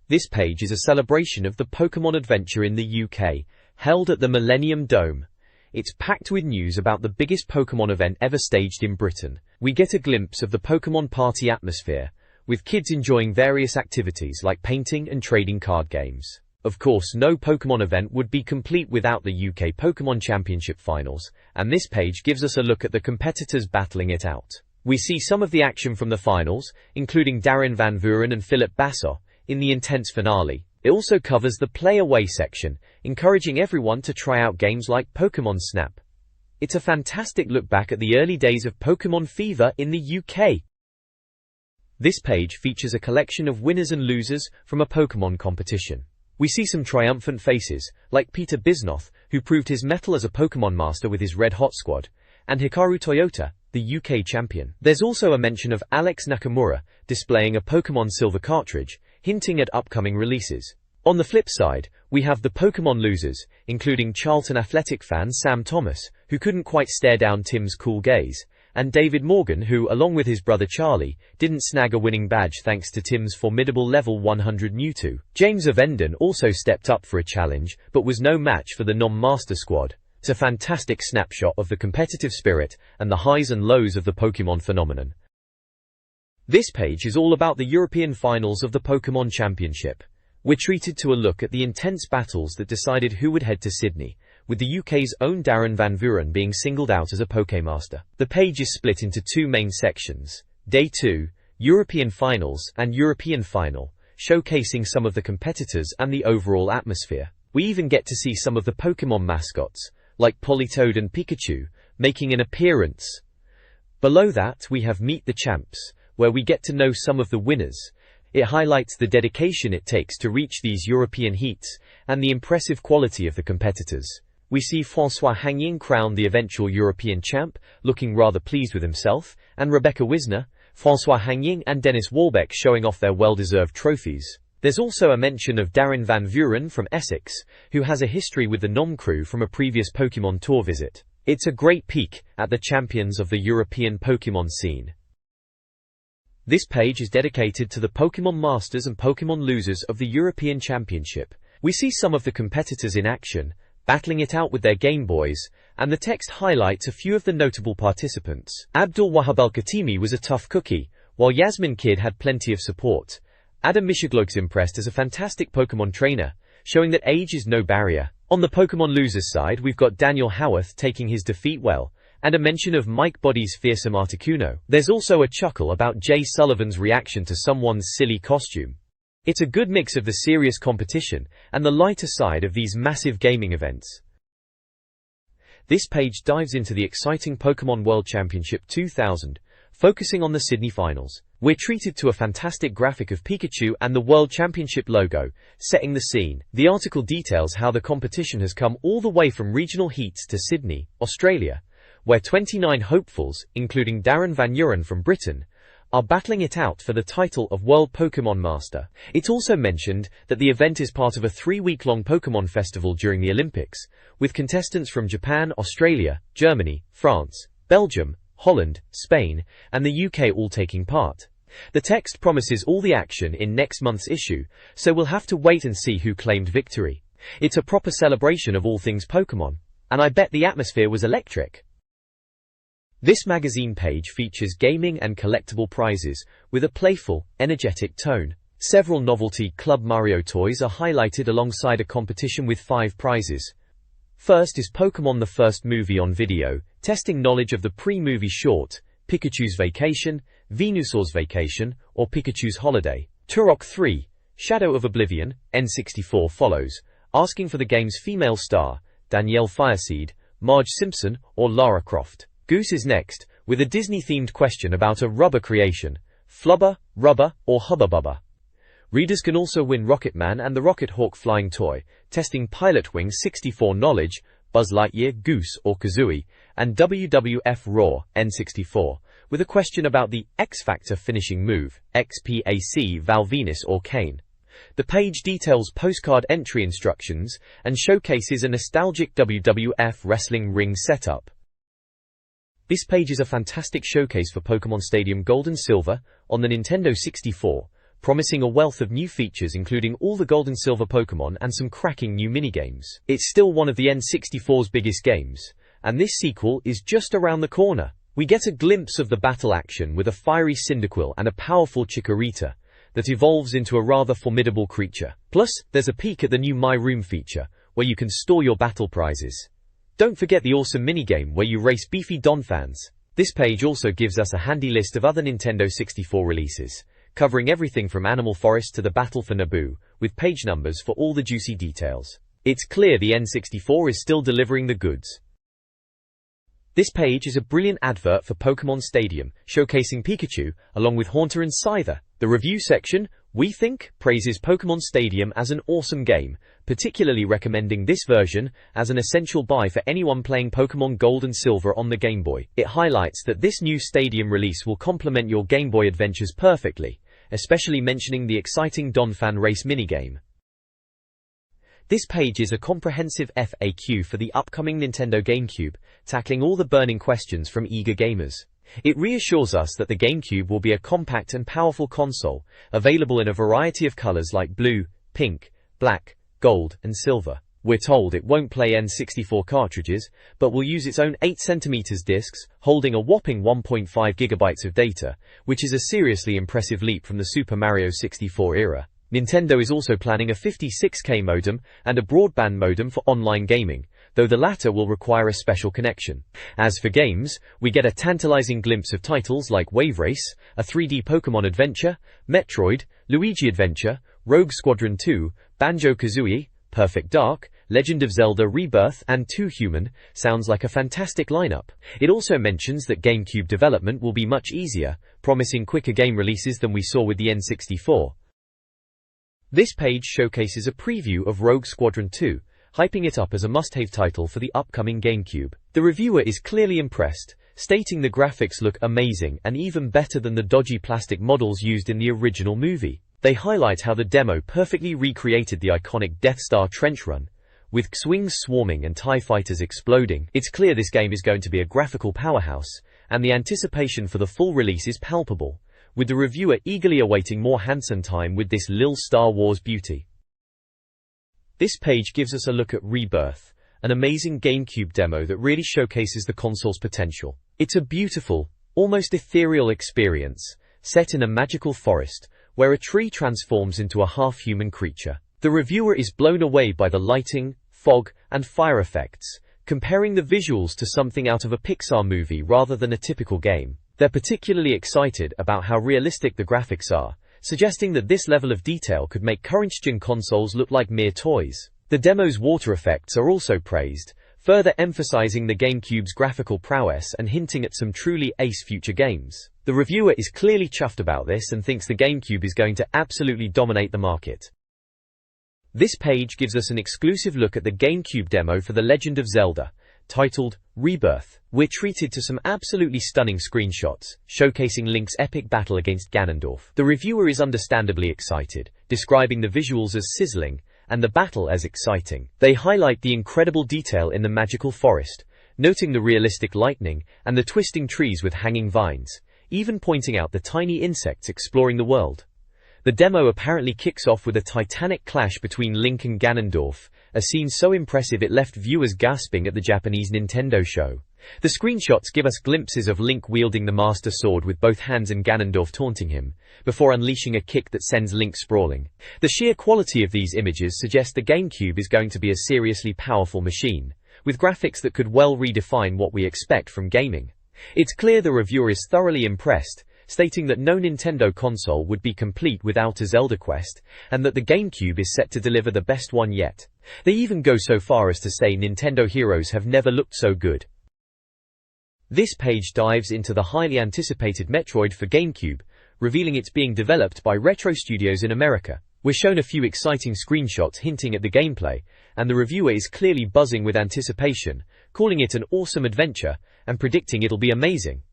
This page is a celebration of the Pokemon Adventure in the UK, held at the Millennium Dome. It's packed with news about the biggest Pokemon event ever staged in Britain. We get a glimpse of the Pokemon party atmosphere, with kids enjoying various activities like painting and trading card games. Of course, no Pokemon event would be complete without the UK Pokemon Championship Finals, and this page gives us a look at the competitors battling it out. We see some of the action from the finals, including Darren Van Vuren and Philip Basso, in the intense finale. It also covers the Play Away section, encouraging everyone to try out games like Pokemon Snap. It's a fantastic look back at the early days of Pokemon Fever in the UK. This page features a collection of winners and losers from a Pokemon competition. We see some triumphant faces, like Peter Bisnoth, who proved his mettle as a Pokemon master with his Red Hot squad, and Hikaru Toyota, the UK champion. There's also a mention of Alex Nakamura, displaying a Pokemon Silver cartridge, hinting at upcoming releases. On the flip side, we have the Pokemon losers, including Charlton Athletic fan Sam Thomas, who couldn't quite stare down Tim's cool gaze, and David Morgan, who, along with his brother Charlie, didn't snag a winning badge thanks to Tim's formidable level 100 Mewtwo. James Avendon also stepped up for a challenge, but was no match for the non-master squad. It's a fantastic snapshot of the competitive spirit and the highs and lows of the Pokemon phenomenon. This page is all about the European finals of the Pokemon Championship. We're treated to a look at the intense battles that decided who would head to Sydney, with the UK's own Darren Van Vuren being singled out as a Pokemaster. The page is split into 2 main sections, Day 2, European Finals, and European Final, showcasing some of the competitors and the overall atmosphere. We even get to see some of the Pokemon mascots, like Politoed and Pikachu, making an appearance. Below that we have Meet the Champs, where we get to know some of the winners. It highlights the dedication it takes to reach these European heats, and the impressive quality of the competitors. We see François Hangyen crowned the eventual European champ, looking rather pleased with himself, and Rebecca Wisner, François Hangyen and Dennis Warbeck showing off their well-deserved trophies. There's also a mention of Darren van Vuren from Essex, who has a history with the NOM crew from a previous Pokémon Tour visit. It's a great peek at the champions of the European Pokémon scene. This page is dedicated to the Pokémon Masters and Pokémon Losers of the European Championship. We see some of the competitors in action, battling it out with their Game Boys, and the text highlights a few of the notable participants. Abdul Wahab Al-Khatimi was a tough cookie, while Yasmin Kidd had plenty of support. Adam Mishaglok's impressed as a fantastic Pokémon trainer, showing that age is no barrier. On the Pokémon Losers side, we've got Daniel Howarth taking his defeat well, and a mention of Mike Body's fearsome Articuno. There's also a chuckle about Jay Sullivan's reaction to someone's silly costume. It's a good mix of the serious competition and the lighter side of these massive gaming events. This page dives into the exciting Pokémon World Championship 2000, focusing on the Sydney finals. We're treated to a fantastic graphic of Pikachu and the World Championship logo, setting the scene. The article details how the competition has come all the way from regional heats to Sydney, Australia, where 29 hopefuls, including Darren van Vuren from Britain, are battling it out for the title of World Pokémon Master. It's also mentioned that the event is part of a 3-week-long Pokémon festival during the Olympics, with contestants from Japan, Australia, Germany, France, Belgium, Holland, Spain, and the UK all taking part. The text promises all the action in next month's issue, so we'll have to wait and see who claimed victory. It's a proper celebration of all things Pokémon, and I bet the atmosphere was electric. This magazine page features gaming and collectible prizes, with a playful, energetic tone. Several novelty Club Mario toys are highlighted alongside a competition with 5 prizes. First is Pokémon the First Movie on Video, testing knowledge of the pre-movie short, Pikachu's Vacation, Venusaur's Vacation, or Pikachu's Holiday. Turok 3, Shadow of Oblivion, N64 follows, asking for the game's female star, Danielle Fireseed, Marge Simpson, or Lara Croft. Goose is next, with a Disney-themed question about a rubber creation, Flubber, Rubber, or Hubba Bubba. Readers can also win Rocketman and the Rocket Hawk flying toy, testing Pilotwing 64 knowledge, Buzz Lightyear, Goose, or Kazooie, and WWF Raw, N64, with a question about the X-Factor finishing move, XPAC, Val Venus, or Kane. The page details postcard entry instructions and showcases a nostalgic WWF wrestling ring setup. This page is a fantastic showcase for Pokémon Stadium Gold and Silver on the Nintendo 64, promising a wealth of new features including all the Gold and Silver Pokémon and some cracking new minigames. It's still one of the N64's biggest games, and this sequel is just around the corner. We get a glimpse of the battle action with a fiery Cyndaquil and a powerful Chikorita that evolves into a rather formidable creature. Plus, there's a peek at the new My Room feature, where you can store your battle prizes. Don't forget the awesome minigame where you race beefy Donphans. This page also gives us a handy list of other Nintendo 64 releases, covering everything from Animal Forest to the Battle for Naboo, with page numbers for all the juicy details. It's clear the N64 is still delivering the goods. This page is a brilliant advert for Pokémon Stadium, showcasing Pikachu, along with Haunter and Scyther. The review section, we think, praises Pokémon Stadium as an awesome game, particularly recommending this version as an essential buy for anyone playing Pokémon Gold and Silver on the Game Boy. It highlights that this new Stadium release will complement your Game Boy adventures perfectly, especially mentioning the exciting Donphan race minigame. This page is a comprehensive FAQ for the upcoming Nintendo GameCube, tackling all the burning questions from eager gamers. It reassures us that the GameCube will be a compact and powerful console, available in a variety of colors like blue, pink, black, gold, and silver. We're told it won't play N64 cartridges, but will use its own 8cm discs, holding a whopping 1.5 GB of data, which is a seriously impressive leap from the Super Mario 64 era. Nintendo is also planning a 56K modem and a broadband modem for online gaming, though the latter will require a special connection. As for games, we get a tantalizing glimpse of titles like Wave Race, a 3D Pokémon adventure, Metroid, Luigi Adventure, Rogue Squadron 2, Banjo-Kazooie, Perfect Dark, Legend of Zelda Rebirth, and 2 Human. Sounds like a fantastic lineup. It also mentions that GameCube development will be much easier, promising quicker game releases than we saw with the N64. This page showcases a preview of Rogue Squadron 2, hyping it up as a must-have title for the upcoming GameCube. The reviewer is clearly impressed, stating the graphics look amazing and even better than the dodgy plastic models used in the original movie. They highlight how the demo perfectly recreated the iconic Death Star trench run, with X-Wings swarming and TIE fighters exploding. It's clear this game is going to be a graphical powerhouse, and the anticipation for the full release is palpable, with the reviewer eagerly awaiting more hands-on time with this lil Star Wars beauty. This page gives us a look at Rebirth, an amazing GameCube demo that really showcases the console's potential. It's a beautiful, almost ethereal experience, set in a magical forest, where a tree transforms into a half-human creature. The reviewer is blown away by the lighting, fog, and fire effects, comparing the visuals to something out of a Pixar movie rather than a typical game. They're particularly excited about how realistic the graphics are, suggesting that this level of detail could make current-gen consoles look like mere toys. The demo's water effects are also praised, further emphasizing the GameCube's graphical prowess and hinting at some truly ace future games. The reviewer is clearly chuffed about this and thinks the GameCube is going to absolutely dominate the market. This page gives us an exclusive look at the GameCube demo for The Legend of Zelda, titled Rebirth. We're treated to some absolutely stunning screenshots, showcasing Link's epic battle against Ganondorf. The reviewer is understandably excited, describing the visuals as sizzling, and the battle as exciting. They highlight the incredible detail in the magical forest, noting the realistic lightning and the twisting trees with hanging vines, even pointing out the tiny insects exploring the world. The demo apparently kicks off with a titanic clash between Link and Ganondorf, a scene so impressive it left viewers gasping at the Japanese Nintendo show. The screenshots give us glimpses of Link wielding the Master Sword with both hands and Ganondorf taunting him, before unleashing a kick that sends Link sprawling. The sheer quality of these images suggests the GameCube is going to be a seriously powerful machine, with graphics that could well redefine what we expect from gaming. It's clear the reviewer is thoroughly impressed, stating that no Nintendo console would be complete without a Zelda quest, and that the GameCube is set to deliver the best one yet. They even go so far as to say Nintendo heroes have never looked so good. This page dives into the highly anticipated Metroid for GameCube, revealing it's being developed by Retro Studios in America. We're shown a few exciting screenshots hinting at the gameplay, and the reviewer is clearly buzzing with anticipation, calling it an awesome adventure, and predicting it'll be amazing.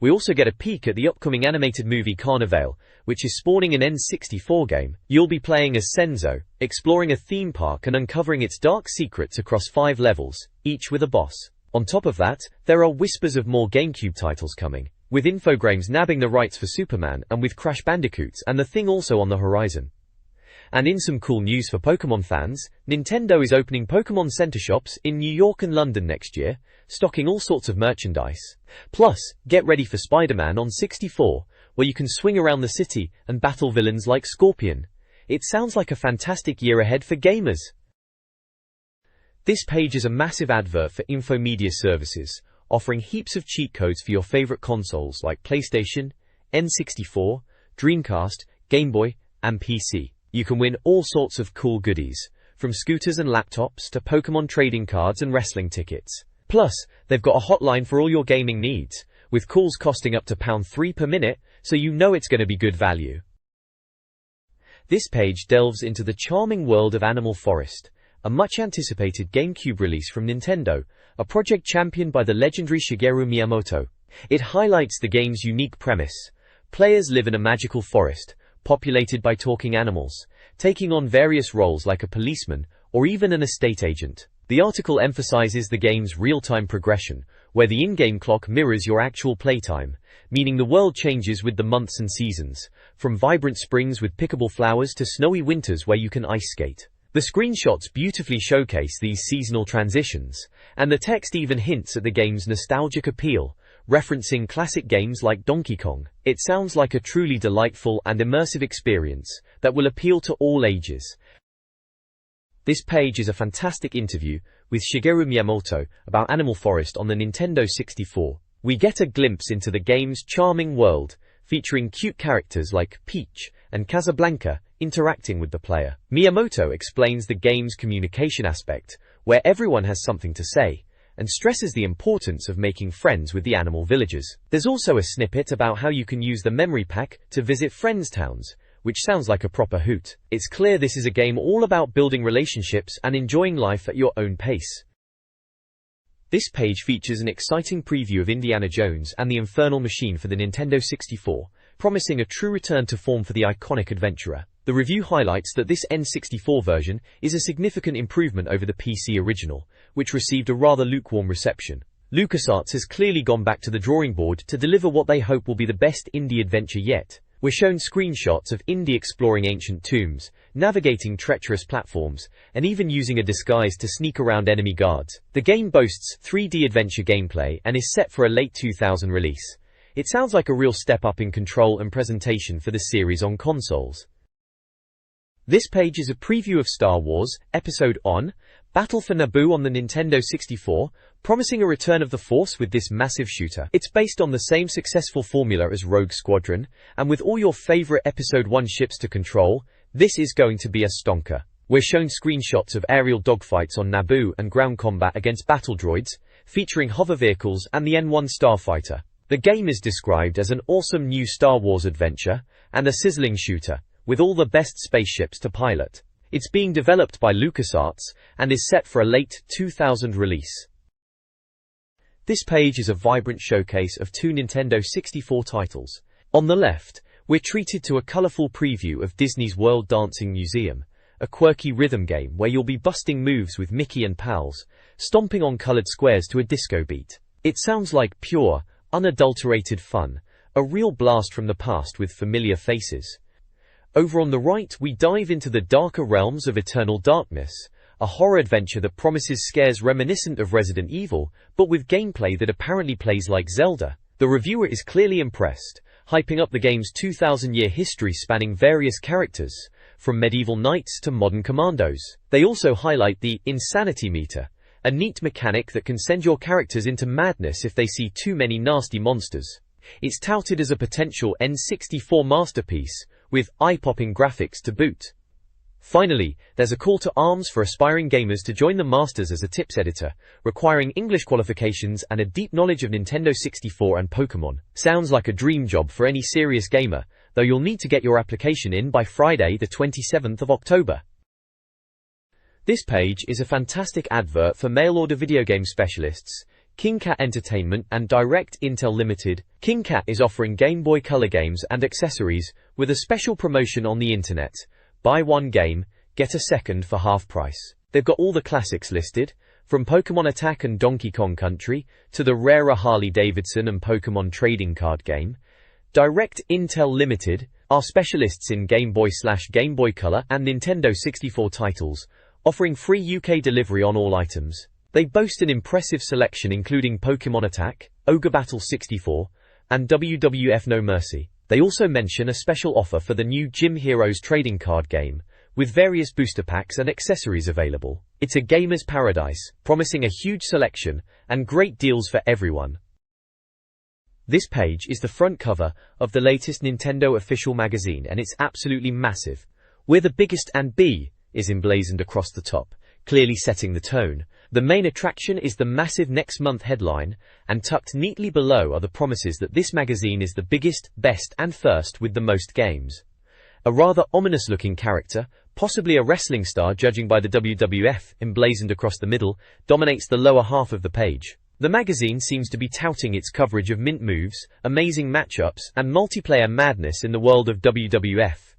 We also get a peek at the upcoming animated movie Carnival, which is spawning an N64 game. You'll be playing as Senzo, exploring a theme park and uncovering its dark secrets across 5 levels, each with a boss. On top of that, there are whispers of more GameCube titles coming, with Infogrames nabbing the rights for Superman and with Crash Bandicoot and The Thing also on the horizon. And in some cool news for Pokemon fans, Nintendo is opening Pokemon Center shops in New York and London next year, stocking all sorts of merchandise. Plus, get ready for Spider-Man on 64, where you can swing around the city and battle villains like Scorpion. It sounds like a fantastic year ahead for gamers. This page is a massive advert for Infomedia Services, offering heaps of cheat codes for your favorite consoles like PlayStation, N64, Dreamcast, Game Boy, and PC. You can win all sorts of cool goodies, from scooters and laptops to Pokemon trading cards and wrestling tickets. Plus, they've got a hotline for all your gaming needs, with calls costing up to £3 per minute, so you know it's going to be good value. This page delves into the charming world of Animal Forest, a much-anticipated GameCube release from Nintendo, a project championed by the legendary Shigeru Miyamoto. It highlights the game's unique premise. Players live in a magical forest, populated by talking animals, taking on various roles like a policeman or even an estate agent. The article emphasizes the game's real-time progression, where the in-game clock mirrors your actual playtime, meaning the world changes with the months and seasons, from vibrant springs with pickable flowers to snowy winters where you can ice skate. The screenshots beautifully showcase these seasonal transitions, and the text even hints at the game's nostalgic appeal, referencing classic games like Donkey Kong. It sounds like a truly delightful and immersive experience that will appeal to all ages. This page is a fantastic interview with Shigeru Miyamoto about Animal Forest on the Nintendo 64. We get a glimpse into the game's charming world, featuring cute characters like Peach and Casablanca interacting with the player. Miyamoto explains the game's communication aspect, where everyone has something to say, and stresses the importance of making friends with the animal villagers. There's also a snippet about how you can use the memory pack to visit friends' towns, which sounds like a proper hoot. It's clear this is a game all about building relationships and enjoying life at your own pace. This page features an exciting preview of Indiana Jones and the Infernal Machine for the Nintendo 64, promising a true return to form for the iconic adventurer. The review highlights that this N64 version is a significant improvement over the PC original, which received a rather lukewarm reception. LucasArts has clearly gone back to the drawing board to deliver what they hope will be the best indie adventure yet. We're shown screenshots of Indy exploring ancient tombs, navigating treacherous platforms, and even using a disguise to sneak around enemy guards. The game boasts 3D adventure gameplay and is set for a late 2000 release. It sounds like a real step up in control and presentation for the series on consoles. This page is a preview of Star Wars, Episode On, Battle for Naboo on the Nintendo 64, promising a return of the Force with this massive shooter. It's based on the same successful formula as Rogue Squadron, and with all your favorite Episode 1 ships to control, this is going to be a stonker. We're shown screenshots of aerial dogfights on Naboo and ground combat against battle droids, featuring hover vehicles and the N1 starfighter. The game is described as an awesome new Star Wars adventure, and a sizzling shooter, with all the best spaceships to pilot. It's being developed by LucasArts, and is set for a late 2000 release. This page is a vibrant showcase of two Nintendo 64 titles. On the left, we're treated to a colorful preview of Disney's World Dancing Museum, a quirky rhythm game where you'll be busting moves with Mickey and pals, stomping on colored squares to a disco beat. It sounds like pure, unadulterated fun, a real blast from the past with familiar faces. Over on the right, we dive into the darker realms of Eternal Darkness, a horror adventure that promises scares reminiscent of Resident Evil, but with gameplay that apparently plays like Zelda. The reviewer is clearly impressed, hyping up the game's 2,000-year history spanning various characters, from medieval knights to modern commandos. They also highlight the insanity meter, a neat mechanic that can send your characters into madness if they see too many nasty monsters. It's touted as a potential N64 masterpiece, with eye-popping graphics to boot. Finally, there's a call to arms for aspiring gamers to join the Masters as a tips editor, requiring English qualifications and a deep knowledge of Nintendo 64 and Pokémon. Sounds like a dream job for any serious gamer, though you'll need to get your application in by Friday, the 27th of October. This page is a fantastic advert for mail-order video game specialists, King Cat Entertainment and Direct Intel Limited. King Cat is offering Game Boy Color games and accessories with a special promotion on the internet. Buy one game, get a second for half price. They've got all the classics listed, from Pokemon Attack and Donkey Kong Country, to the rarer Harley-Davidson and Pokemon trading card game. Direct Intel Limited are specialists in Game Boy/Game Boy Color and Nintendo 64 titles, offering free UK delivery on all items. They boast an impressive selection including Pokemon Attack, Ogre Battle 64, and WWF No Mercy. They also mention a special offer for the new Gym Heroes trading card game, with various booster packs and accessories available. It's a gamer's paradise, promising a huge selection and great deals for everyone. This page is the front cover of the latest Nintendo official magazine, and it's absolutely massive. We're the biggest, and B is emblazoned across the top, clearly setting the tone. The main attraction is the massive next month headline, and tucked neatly below are the promises that this magazine is the biggest, best, and first with the most games. A rather ominous-looking character, possibly a wrestling star judging by the WWF, emblazoned across the middle, dominates the lower half of the page. The magazine seems to be touting its coverage of mint moves, amazing matchups, and multiplayer madness in the world of WWF.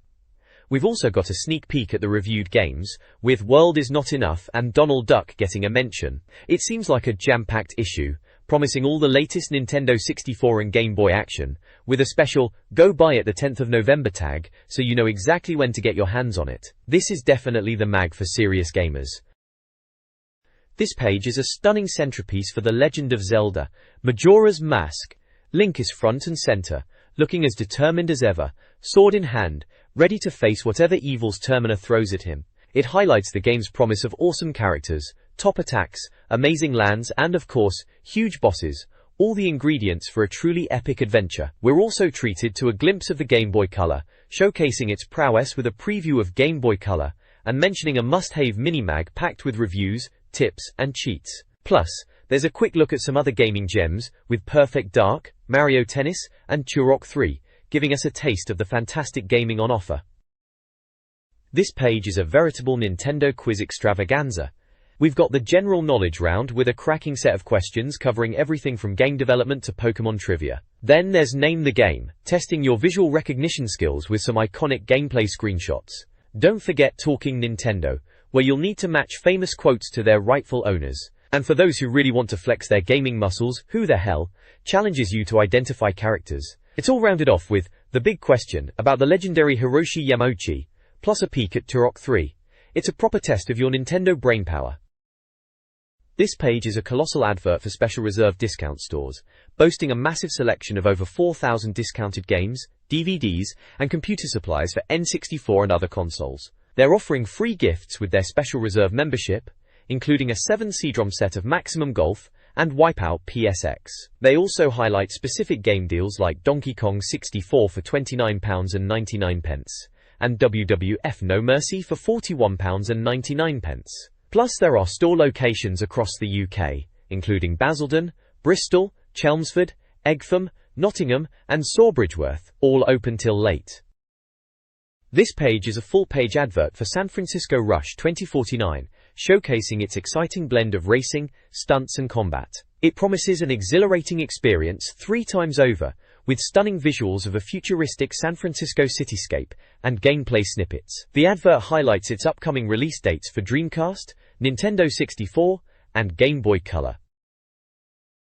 We've also got a sneak peek at the reviewed games, with World Is Not Enough and Donald Duck getting a mention. It seems like a jam-packed issue, promising all the latest Nintendo 64 and Game Boy action, with a special "Go buy it the 10th of November" tag, so you know exactly when to get your hands on it. This is definitely the mag for serious gamers. This page is a stunning centerpiece for The Legend of Zelda, Majora's Mask. Link is front and center, looking as determined as ever, sword in hand, ready to face whatever evils Termina throws at him. It highlights the game's promise of awesome characters, top attacks, amazing lands, and of course, huge bosses, all the ingredients for a truly epic adventure. We're also treated to a glimpse of the Game Boy Color, showcasing its prowess with a preview of Game Boy Color, and mentioning a must-have mini-mag packed with reviews, tips, and cheats. Plus, there's a quick look at some other gaming gems, with Perfect Dark, Mario Tennis, and Turok 3, giving us a taste of the fantastic gaming on offer. This page is a veritable Nintendo quiz extravaganza. We've got the general knowledge round with a cracking set of questions covering everything from game development to Pokémon trivia. Then there's Name the Game, testing your visual recognition skills with some iconic gameplay screenshots. Don't forget Talking Nintendo, where you'll need to match famous quotes to their rightful owners. And for those who really want to flex their gaming muscles, Who the Hell challenges you to identify characters. It's all rounded off with the big question about the legendary Hiroshi Yamauchi, plus a peek at Turok 3. It's a proper test of your Nintendo brainpower. This page is a colossal advert for Special Reserve discount stores, boasting a massive selection of over 4,000 discounted games, DVDs, and computer supplies for N64 and other consoles. They're offering free gifts with their Special Reserve membership, including a 7 CD-ROM set of Maximum Golf and Wipeout PSX. They also highlight specific game deals like Donkey Kong 64 for £29.99 and WWF No Mercy for £41.99. Plus there are store locations across the UK, including Basildon, Bristol, Chelmsford, Egham, Nottingham, and Sawbridgeworth, all open till late. This page is a full-page advert for San Francisco Rush 2049, showcasing its exciting blend of racing, stunts and combat. It promises an exhilarating experience 3 times over, with stunning visuals of a futuristic San Francisco cityscape and gameplay snippets. The advert highlights its upcoming release dates for Dreamcast, Nintendo 64, and Game Boy Color.